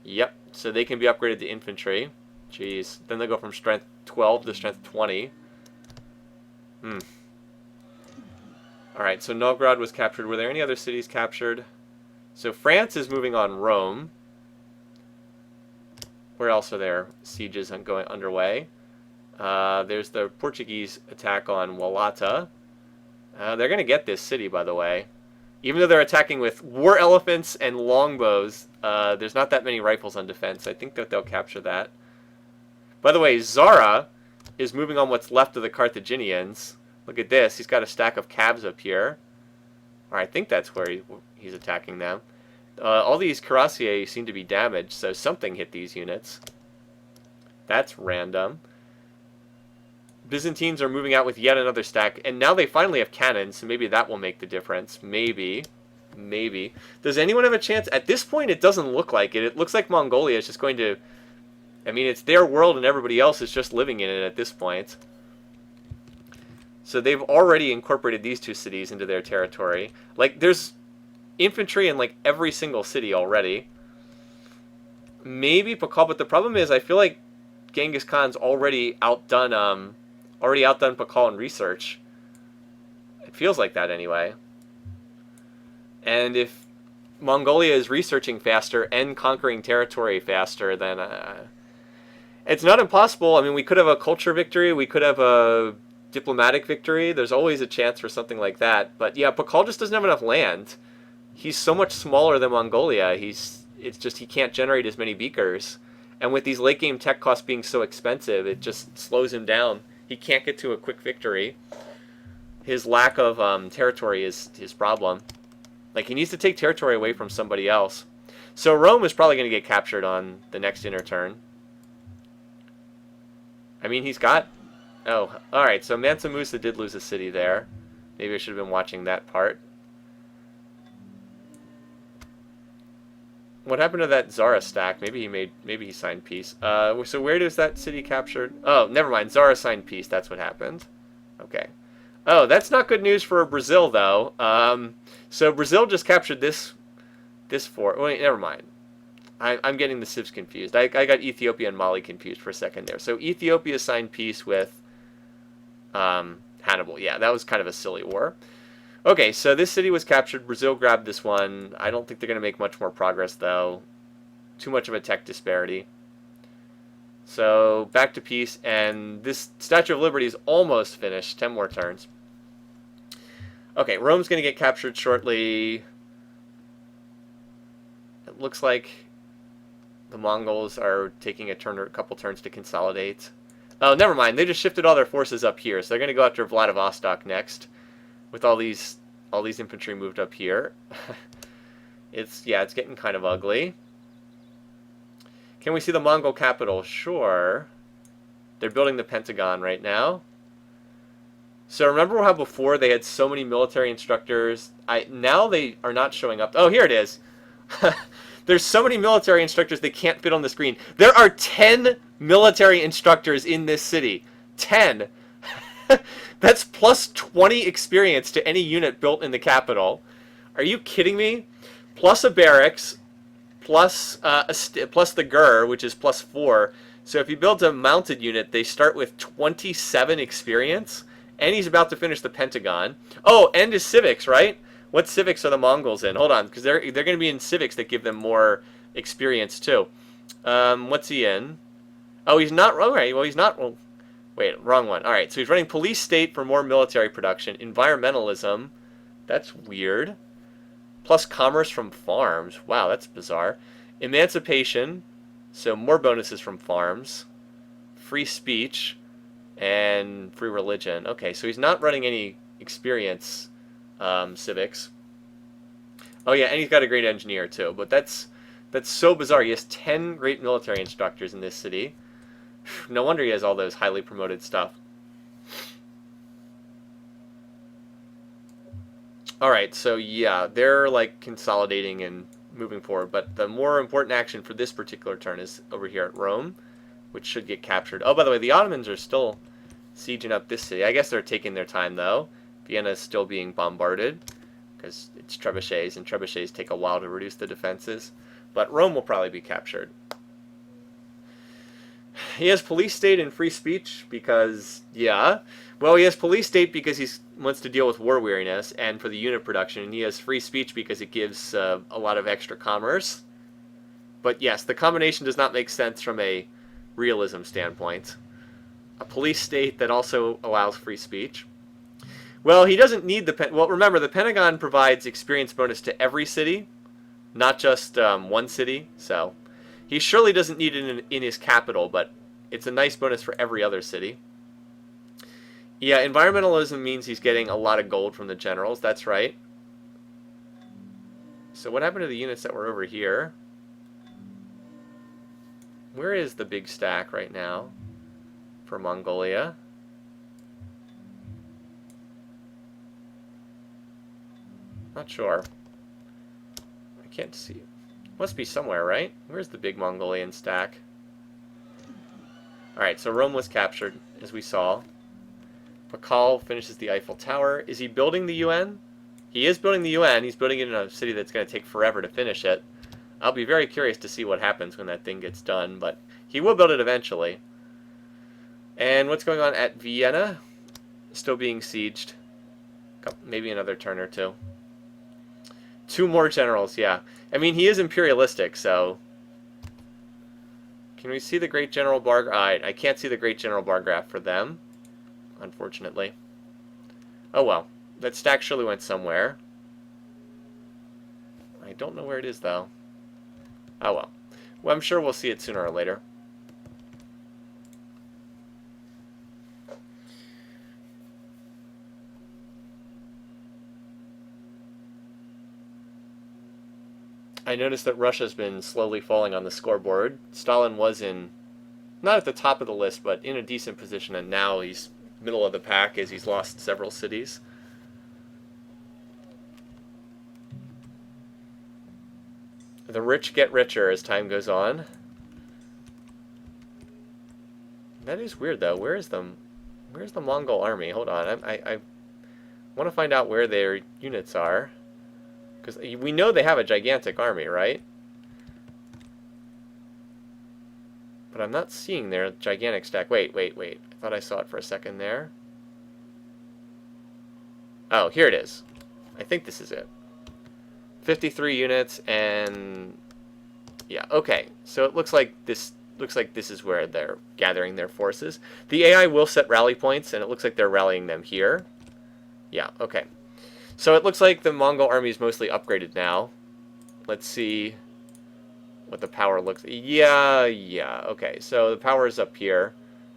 Yep, so they can be upgraded to infantry. Jeez, then they go from strength 12 to strength 20. Alright, so Novgorod was captured. Were there any other cities captured? So France is moving on Rome. Where else are there sieges going underway? There's the Portuguese attack on Wallata. They're going to get this city, by the way. Even though they're attacking with war elephants and longbows, there's not that many rifles on defense. I think that they'll capture that. By the way, Zara is moving on what's left of the Carthaginians. Look at this. He's got a stack of cabs up here. Or I think that's where he's attacking them. All these cuirassiers seem to be damaged, so something hit these units. That's random. Byzantines are moving out with yet another stack, and now they finally have cannons, so maybe that will make the difference. Maybe. Maybe. Does anyone have a chance? At this point, it doesn't look like it. It looks like Mongolia is just going to... I mean, it's their world and everybody else is just living in it at this point. So they've already incorporated these 2 cities into their territory. Like, there's infantry in like every single city already. Maybe Pakal, but the problem is I feel like Genghis Khan's already outdone Pakal in research. It feels like that anyway. And if Mongolia is researching faster and conquering territory faster, then it's not impossible. I mean, we could have a culture victory. We could have a diplomatic victory. There's always a chance for something like that. But yeah, Pakal just doesn't have enough land. He's so much smaller than Mongolia. It's just he can't generate as many beakers. And with these late game tech costs being so expensive, it just slows him down. He can't get to a quick victory. His lack of territory is his problem. Like, he needs to take territory away from somebody else. So Rome is probably going to get captured on the next inner turn. I mean, he's got... Oh, alright, so Mansa Musa did lose a city there. Maybe I should have been watching that part. What happened to that Zara stack? Maybe he signed peace. So where does that city captured? Oh, never mind. Zara signed peace. That's what happened. Okay. Oh, that's not good news for Brazil, though. So Brazil just captured this fort. Wait, never mind. I'm getting the civs confused. I got Ethiopia and Mali confused for a second there. So Ethiopia signed peace with Hannibal. Yeah, that was kind of a silly war. Okay, so this city was captured. Brazil grabbed this one. I don't think they're going to make much more progress, though. Too much of a tech disparity. So back to peace, and this Statue of Liberty is almost finished. 10 more turns. Okay, Rome's going to get captured shortly. It looks like the Mongols are taking a turn or a couple turns to consolidate. Oh, never mind. They just shifted all their forces up here, so they're going to go after Vladivostok next. With all these infantry moved up here. It's getting kind of ugly. Can we see the Mongol capital? Sure. They're building the Pentagon right now. So remember how before they had so many military instructors? Now they are not showing up. Oh, here it is. There's so many military instructors they can't fit on the screen. There are 10 military instructors in this city. 10. That's plus 20 experience to any unit built in the capital. Are you kidding me? Plus a barracks, plus the GUR, which is plus 4. So if you build a mounted unit, they start with 27 experience. And he's about to finish the Pentagon. Oh, and his civics, right? What civics are the Mongols in? Hold on, because they're going to be in civics that give them more experience too. What's he in? Oh, he's not. All right. Well, he's not. Well, wait, wrong one. All right. So he's running police state for more military production. Environmentalism. That's weird. Plus commerce from farms. Wow, that's bizarre. Emancipation. So more bonuses from farms. Free speech. And free religion. Okay, so he's not running any experience civics. Oh yeah, and he's got a great engineer too. But that's so bizarre. He has 10 great military instructors in this city. No wonder he has all those highly promoted stuff. Alright, so yeah, they're like consolidating and moving forward. But the more important action for this particular turn is over here at Rome, which should get captured. Oh, by the way, the Ottomans are still sieging up this city. I guess they're taking their time, though. Vienna is still being bombarded, because it's trebuchets, and trebuchets take a while to reduce the defenses. But Rome will probably be captured. He has police state and free speech because, yeah. Well, he has police state because he wants to deal with war weariness and for the unit production. And he has free speech because it gives a lot of extra commerce. But yes, the combination does not make sense from a realism standpoint. A police state that also allows free speech. Well, he doesn't need the... Well, remember, the Pentagon provides experience bonus to every city, not just one city. So he surely doesn't need it in his capital, but it's a nice bonus for every other city. Yeah, environmentalism means he's getting a lot of gold from the generals. That's right. So what happened to the units that were over here? Where is the big stack right now for Mongolia? Not sure. I can't see. Must be somewhere, right? Where's the big Mongolian stack? Alright, so Rome was captured, as we saw. Pakal finishes the Eiffel Tower. Is he building the UN? He is building the UN. He's building it in a city that's going to take forever to finish it. I'll be very curious to see what happens when that thing gets done, but he will build it eventually. And what's going on at Vienna? Still being sieged. Maybe another turn or two. 2 more generals, yeah. I mean, he is imperialistic, so... Can we see the Great General Bar... I can't see the Great General Bar graph for them, unfortunately. Oh well. That stack surely went somewhere. I don't know where it is, though. Oh well. Well, I'm sure we'll see it sooner or later. I noticed that Russia's been slowly falling on the scoreboard. Stalin was in, not at the top of the list, but in a decent position, and now he's middle of the pack as he's lost several cities. The rich get richer as time goes on. That is weird, though. Where's the Mongol army? Hold on. I want to find out where their units are. Because we know they have a gigantic army, right? But I'm not seeing their gigantic stack. Wait. I thought I saw it for a second there. Oh, here it is. I think this is it. 53 units and... Yeah, okay. So it looks like this is where they're gathering their forces. The AI will set rally points, and it looks like they're rallying them here. Yeah, okay. So it looks like the Mongol army is mostly upgraded now. Let's see what the power looks like. Yeah, okay. So the power is up here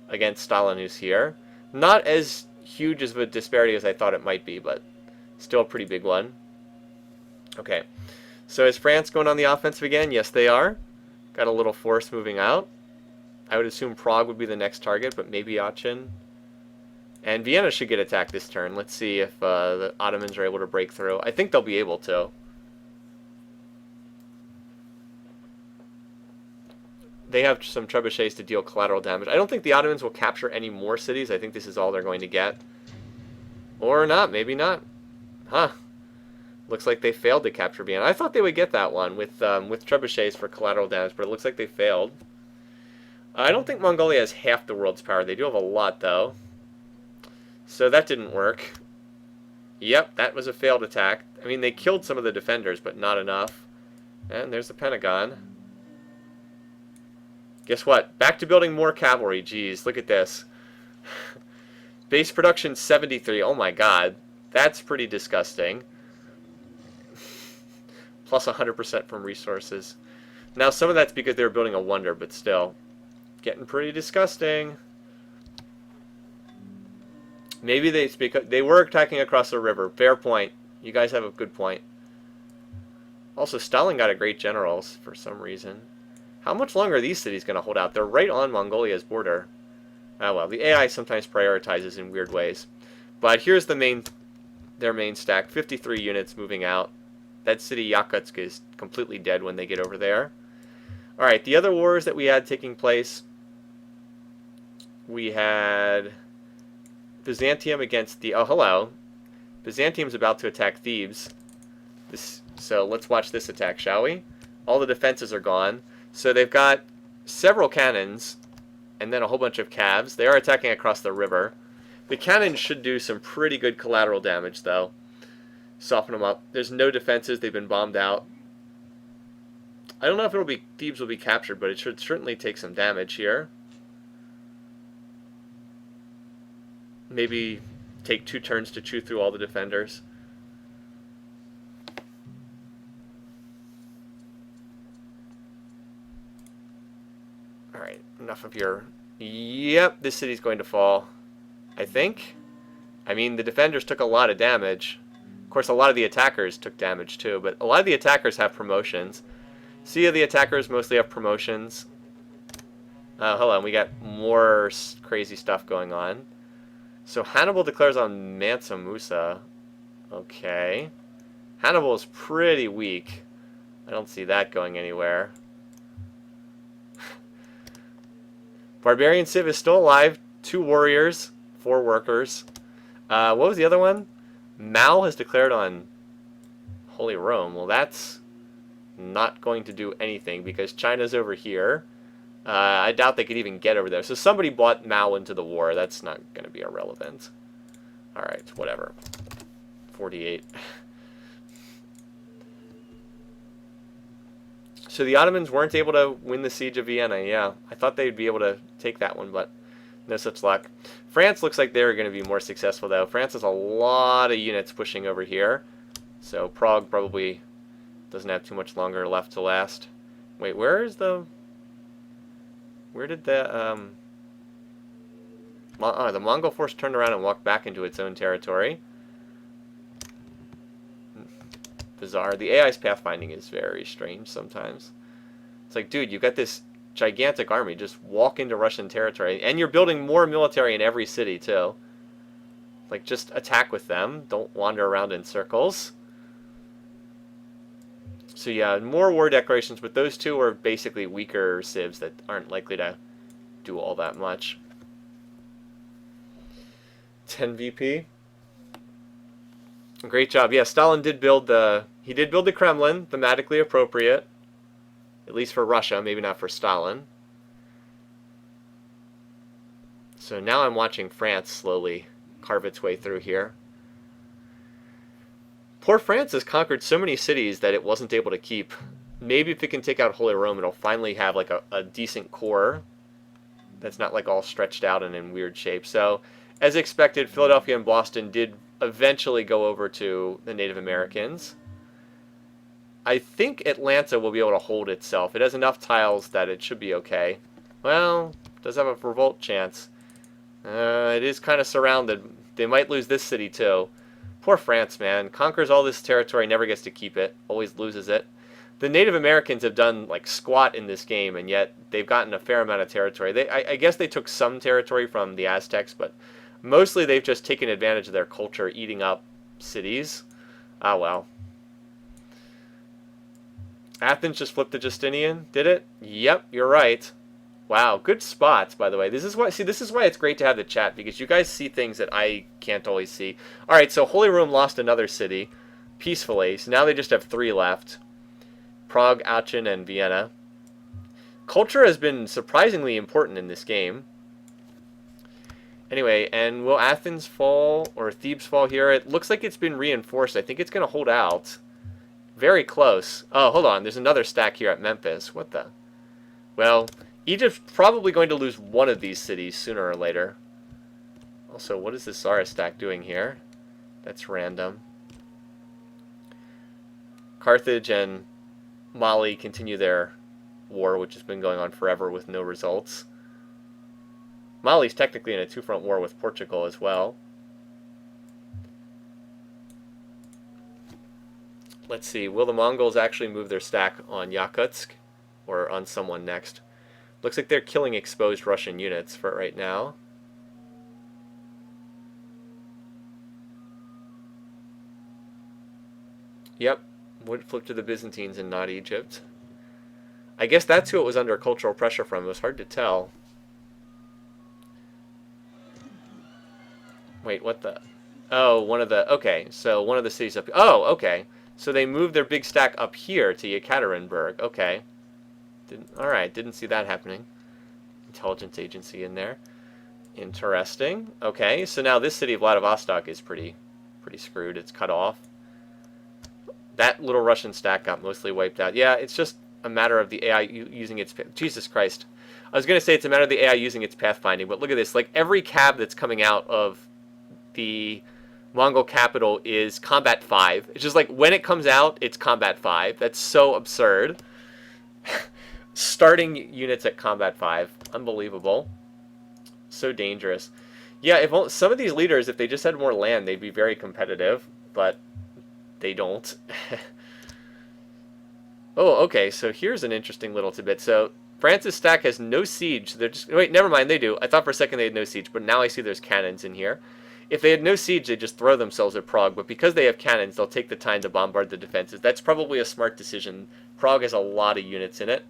against Stalin, who's here. Not as huge as of a disparity as I thought it might be, but still a pretty big one. Okay. So is France going on the offensive again? Yes, they are. Got a little force moving out. I would assume Prague would be the next target, but maybe Aachen. And Vienna should get attacked this turn. Let's see if the Ottomans are able to break through. I think they'll be able to. They have some trebuchets to deal collateral damage. I don't think the Ottomans will capture any more cities. I think this is all they're going to get. Or not. Maybe not. Huh. Looks like they failed to capture Vienna. I thought they would get that one with trebuchets for collateral damage, but it looks like they failed. I don't think Mongolia has half the world's power. They do have a lot, though. So that didn't work. Yep, that was a failed attack. I mean, they killed some of the defenders, but not enough. And there's the Pentagon. Guess what? Back to building more cavalry. Jeez, look at this. Base production 73. Oh my god. That's pretty disgusting. Plus 100% from resources. Now, some of that's because they were building a wonder, but still. Getting pretty disgusting. Maybe they were attacking across the river. Fair point. You guys have a good point. Also, Stalin got a great generals for some reason. How much longer are these cities going to hold out? They're right on Mongolia's border. Oh well, the AI sometimes prioritizes in weird ways. But here's their main stack. 53 units moving out. That city, Yakutsk, is completely dead when they get over there. Alright, the other wars that we had taking place. We had Byzantium against the... Oh, hello. Byzantium's about to attack Thebes. So let's watch this attack, shall we? All the defenses are gone. So they've got several cannons and then a whole bunch of cavs. They are attacking across the river. The cannons should do some pretty good collateral damage, though. Soften them up. There's no defenses. They've been bombed out. I don't know if Thebes will be captured, but it should certainly take some damage here. Maybe take 2 turns to chew through all the defenders. Alright, enough of your... Yep, this city's going to fall. I think. I mean, the defenders took a lot of damage. Of course, a lot of the attackers took damage too, but a lot of the attackers have promotions. See, the attackers mostly have promotions. Hold on, we got more crazy stuff going on. So Hannibal declares on Mansa Musa. Okay. Hannibal is pretty weak. I don't see that going anywhere. Barbarian Civ is still alive. 2 warriors, 4 workers. What was the other one? Mao has declared on Holy Rome. Well, that's not going to do anything because China's over here. I doubt they could even get over there. So somebody bought Mao into the war. That's not going to be irrelevant. All right, whatever. 48. So the Ottomans weren't able to win the siege of Vienna. Yeah, I thought they'd be able to take that one, but no such luck. France looks like they're going to be more successful, though. France has a lot of units pushing over here. So Prague probably doesn't have too much longer left to last. Wait, where did the the Mongol force turned around and walked back into its own territory? Bizarre. The AI's pathfinding is very strange sometimes. It's like, dude, you got this gigantic army. Just walk into Russian territory. And you're building more military in every city, too. Like, just attack with them. Don't wander around in circles. So, yeah, more war declarations, but those two are basically weaker civs that aren't likely to do all that much. 10 VP. Great job. Yeah, Stalin did build the Kremlin, thematically appropriate. At least for Russia, maybe not for Stalin. So now I'm watching France slowly carve its way through here. Poor France has conquered so many cities that it wasn't able to keep. Maybe if it can take out Holy Rome, it'll finally have like a decent core that's not like all stretched out and in weird shape. So, as expected, Philadelphia and Boston did eventually go over to the Native Americans. I think Atlanta will be able to hold itself. It has enough tiles that it should be okay. Well, it does have a revolt chance. It is kind of surrounded. They might lose this city too. Poor France, man. Conquers all this territory, never gets to keep it. Always loses it. The Native Americans have done like squat in this game, and yet they've gotten a fair amount of territory. I guess they took some territory from the Aztecs, but mostly they've just taken advantage of their culture, eating up cities. Ah, well. Athens just flipped to Justinian, did it? Yep, you're right. Wow, good spots, by the way. This is why it's great to have the chat, because you guys see things that I can't always see. All right, so Holy Rome lost another city peacefully, so now they just have 3 left. Prague, Aachen, and Vienna. Culture has been surprisingly important in this game. Anyway, and will Athens fall, or Thebes fall here? It looks like it's been reinforced. I think it's going to hold out. Very close. Oh, hold on. There's another stack here at Memphis. What the? Well, Egypt's probably going to lose one of these cities sooner or later. Also, what is this Zara stack doing here? That's random. Carthage and Mali continue their war, which has been going on forever with no results. Mali's technically in a 2-front war with Portugal as well. Let's see, will the Mongols actually move their stack on Yakutsk or on someone next? Looks like they're killing exposed Russian units for right now. Yep, would flip to the Byzantines and not Egypt. I guess that's who it was under cultural pressure from. It was hard to tell. Wait, what the? Oh, one of the... Okay, so one of the cities up... Oh, okay. So they moved their big stack up here to Yekaterinburg. Okay. Alright, didn't see that happening. Intelligence agency in there. Interesting. Okay, so now this city of Vladivostok is pretty screwed. It's cut off. That little Russian stack got mostly wiped out. Yeah, it's just a matter of the AI using its... Jesus Christ. I was going to say it's a matter of the AI using its pathfinding, but look at this. Like, every cab that's coming out of the Mongol capital is Combat 5. It's just like, when it comes out, it's Combat 5. That's so absurd. Starting units at Combat 5. Unbelievable. So dangerous. Yeah, if some of these leaders, if they just had more land, they'd be very competitive, but they don't. Oh, okay, so here's an interesting little tidbit. So France's stack has no siege. They're just... Wait, never mind, they do. I thought for a second they had no siege, but now I see there's cannons in here. If they had no siege, they'd just throw themselves at Prague, but because they have cannons, they'll take the time to bombard the defenses. That's probably a smart decision. Prague has a lot of units in it.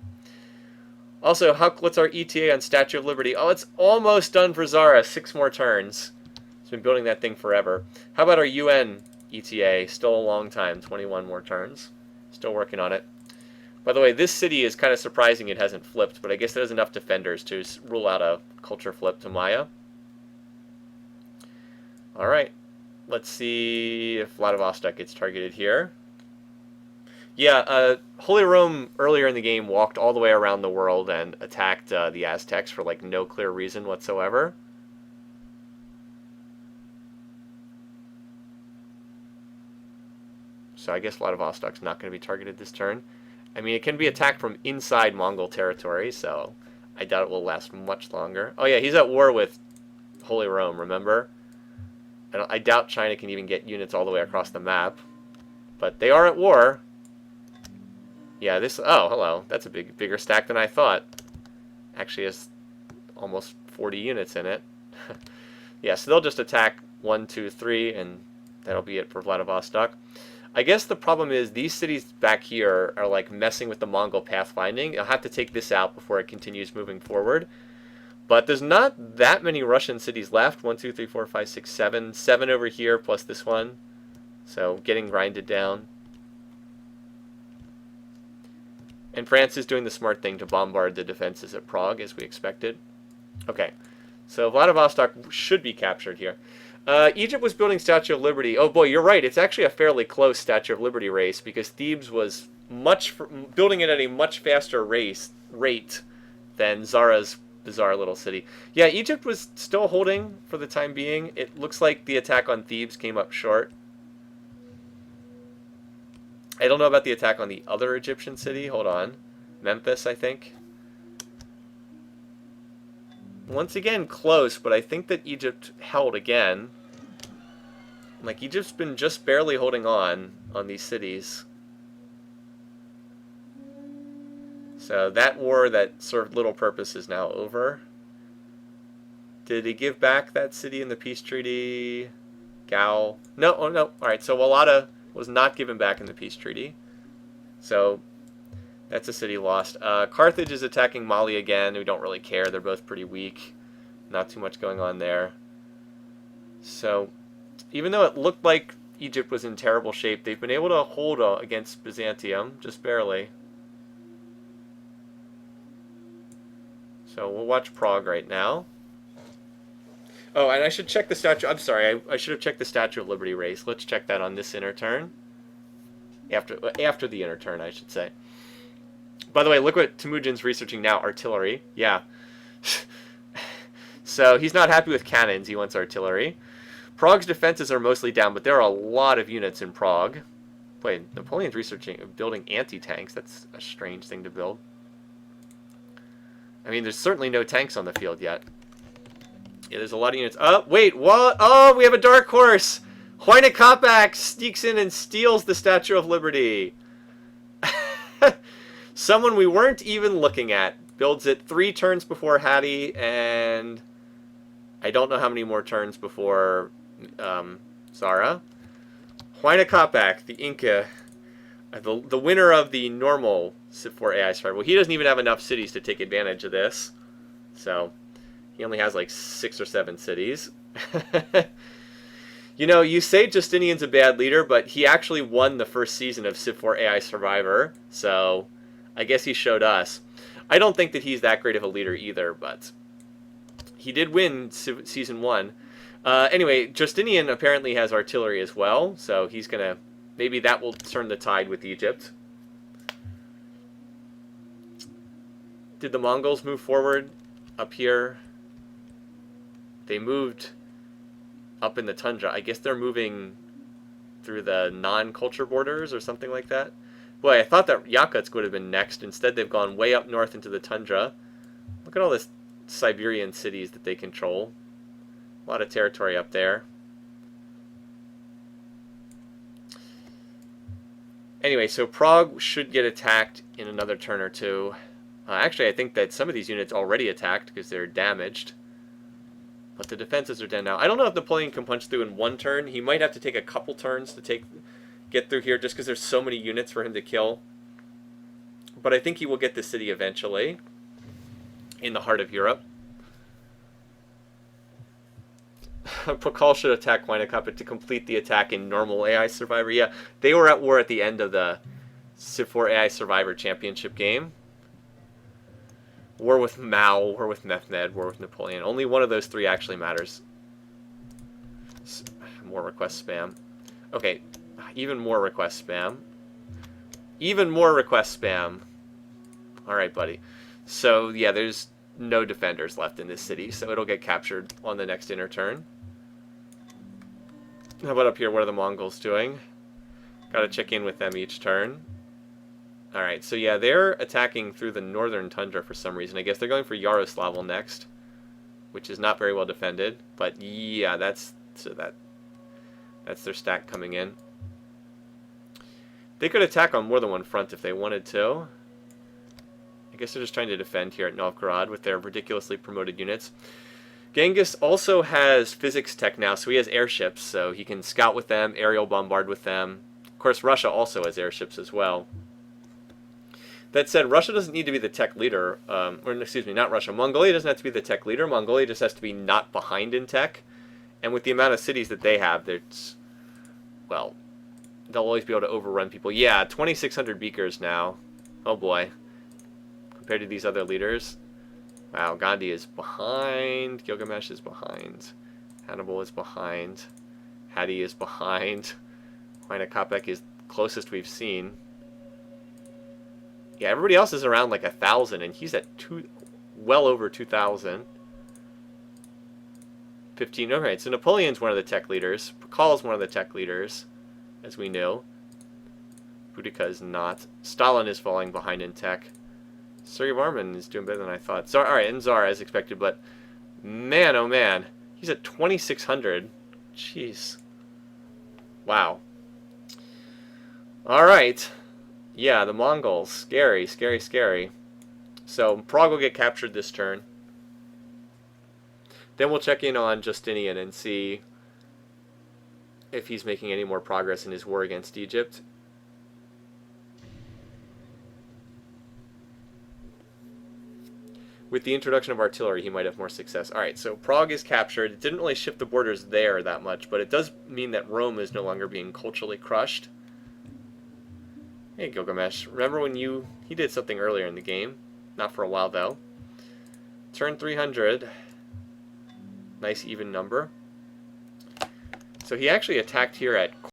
Also, what's our ETA on Statue of Liberty? Oh, it's almost done for Zara. 6 more turns. It's been building that thing forever. How about our UN ETA, still a long time, 21 more turns. Still working on it. By the way, this city is kind of surprising it hasn't flipped, but I guess there's enough defenders to rule out a culture flip to Maya. Alright, let's see if Vladivostok gets targeted here. Yeah, Holy Rome earlier in the game walked all the way around the world and attacked the Aztecs for like no clear reason whatsoever. So I guess Vladivostok's not going to be targeted this turn. I mean, it can be attacked from inside Mongol territory, so I doubt it will last much longer. Oh yeah, he's at war with Holy Rome, remember? I doubt China can even get units all the way across the map. But they are at war. Yeah, this... Oh, hello. That's a bigger stack than I thought. Actually has almost 40 units in it. Yeah, so they'll just attack 1, 2, 3, and that'll be it for Vladivostok. I guess the problem is these cities back here are like messing with the Mongol pathfinding. I'll have to take this out before it continues moving forward. But there's not that many Russian cities left. 1, 2, 3, 4, 5, 6, 7. 7 over here plus this one. So getting grinded down. And France is doing the smart thing to bombard the defenses at Prague, as we expected. Okay, so Vladivostok should be captured here. Egypt was building Statue of Liberty. Oh boy, you're right. It's actually a fairly close Statue of Liberty race because Thebes was building it at a much faster rate than Zara's bizarre little city. Yeah, Egypt was still holding for the time being. It looks like the attack on Thebes came up short. I don't know about the attack on the other Egyptian city. Hold on. Memphis, I think. Once again, close, but I think that Egypt held again. Like, Egypt's been just barely holding on these cities. So that war that served little purpose is now over. Did he give back that city in the peace treaty? Gao? No, oh no. Alright, so Wallata was not given back in the peace treaty. So that's a city lost. Carthage is attacking Mali again. We don't really care. They're both pretty weak. Not too much going on there. So even though it looked like Egypt was in terrible shape, they've been able to hold against Byzantium, just barely. So we'll watch Prague right now. Oh, and I should check the statue. I'm sorry, I should have checked the Statue of Liberty race. Let's check that on this inner turn. After the inner turn, I should say. By the way, look what Temujin's researching now. Artillery. Yeah. So he's not happy with cannons. He wants artillery. Prague's defenses are mostly down, but there are a lot of units in Prague. Wait, Napoleon's building anti-tanks. That's a strange thing to build. I mean, there's certainly no tanks on the field yet. Yeah, there's a lot of units. Oh, wait, what? Oh, we have a dark horse! Huayna Capac sneaks in and steals the Statue of Liberty. Someone we weren't even looking at builds it 3 turns before Hadi, and I don't know how many more turns before Zara. Huayna Capac, the Inca, the winner of the normal Civ4 AI survival. Well, he doesn't even have enough cities to take advantage of this, so he only has like 6 or 7 cities. You know, you say Justinian's a bad leader, but he actually won the first season of Civ4 AI Survivor, so I guess he showed us. I don't think that he's that great of a leader either, but he did win Season 1. Anyway, Justinian apparently has artillery as well, so he's going to... Maybe that will turn the tide with Egypt. Did the Mongols move forward up here? They moved up in the tundra. I guess they're moving through the non-culture borders or something like that. Boy, I thought that Yakutsk would have been next. Instead, they've gone way up north into the tundra. Look at all this Siberian cities that they control. A lot of territory up there. Anyway, so Prague should get attacked in another turn or two. Actually, I think that some of these units already attacked because they're damaged. But the defenses are down now. I don't know if Napoleon can punch through in 1 turn. He might have to take a couple turns to get through here just because there's so many units for him to kill. But I think he will get the city eventually in the heart of Europe. Pakal should attack Quinacopit to complete the attack in normal AI Survivor. Yeah, they were at war at the end of the Civ4 AI Survivor Championship game. War with Mao, war with Mehmed, war with Napoleon. Only one of those three actually matters. More request spam. Okay, even more request spam. Even more request spam. Alright, buddy. So, yeah, there's no defenders left in this city, so it'll get captured on the next inner turn. How about up here? What are the Mongols doing? Gotta check in with them each turn. Alright, so yeah, they're attacking through the northern tundra for some reason. I guess they're going for Yaroslavl next, which is not very well defended. But yeah, that's their stack coming in. They could attack on more than one front if they wanted to. I guess they're just trying to defend here at Novgorod with their ridiculously promoted units. Genghis also has physics tech now, so he has airships, so he can scout with them, aerial bombard with them. Of course, Russia also has airships as well. That said, Russia doesn't need to be the tech leader, or excuse me, not Russia. Mongolia doesn't have to be the tech leader. Mongolia just has to be not behind in tech. And with the amount of cities that they have, well, they'll always be able to overrun people. Yeah, 2,600 beakers now. Oh boy. Compared to these other leaders. Wow, Gandhi is behind. Gilgamesh is behind. Hannibal is behind. Hadi is behind. Quinacopit is closest we've seen. Yeah, everybody else is around like 1,000, and he's at well over 2,000. 15. Okay, so Napoleon's one of the tech leaders. Pakal's one of the tech leaders, as we know. Boudica is not. Stalin is falling behind in tech. Sergei Varman is doing better than I thought. So, alright, and Tsar as expected, but man, oh man. He's at 2,600. Jeez. Wow. Alright. Yeah, the Mongols. Scary, scary, scary. So, Prague will get captured this turn. Then we'll check in on Justinian and see if he's making any more progress in his war against Egypt. With the introduction of artillery, he might have more success. Alright, so Prague is captured. It didn't really shift the borders there that much, but it does mean that Rome is no longer being culturally crushed. Hey, Gilgamesh. Remember when he did something earlier in the game? Not for a while, though. Turn 300. Nice even number. So he actually attacked here at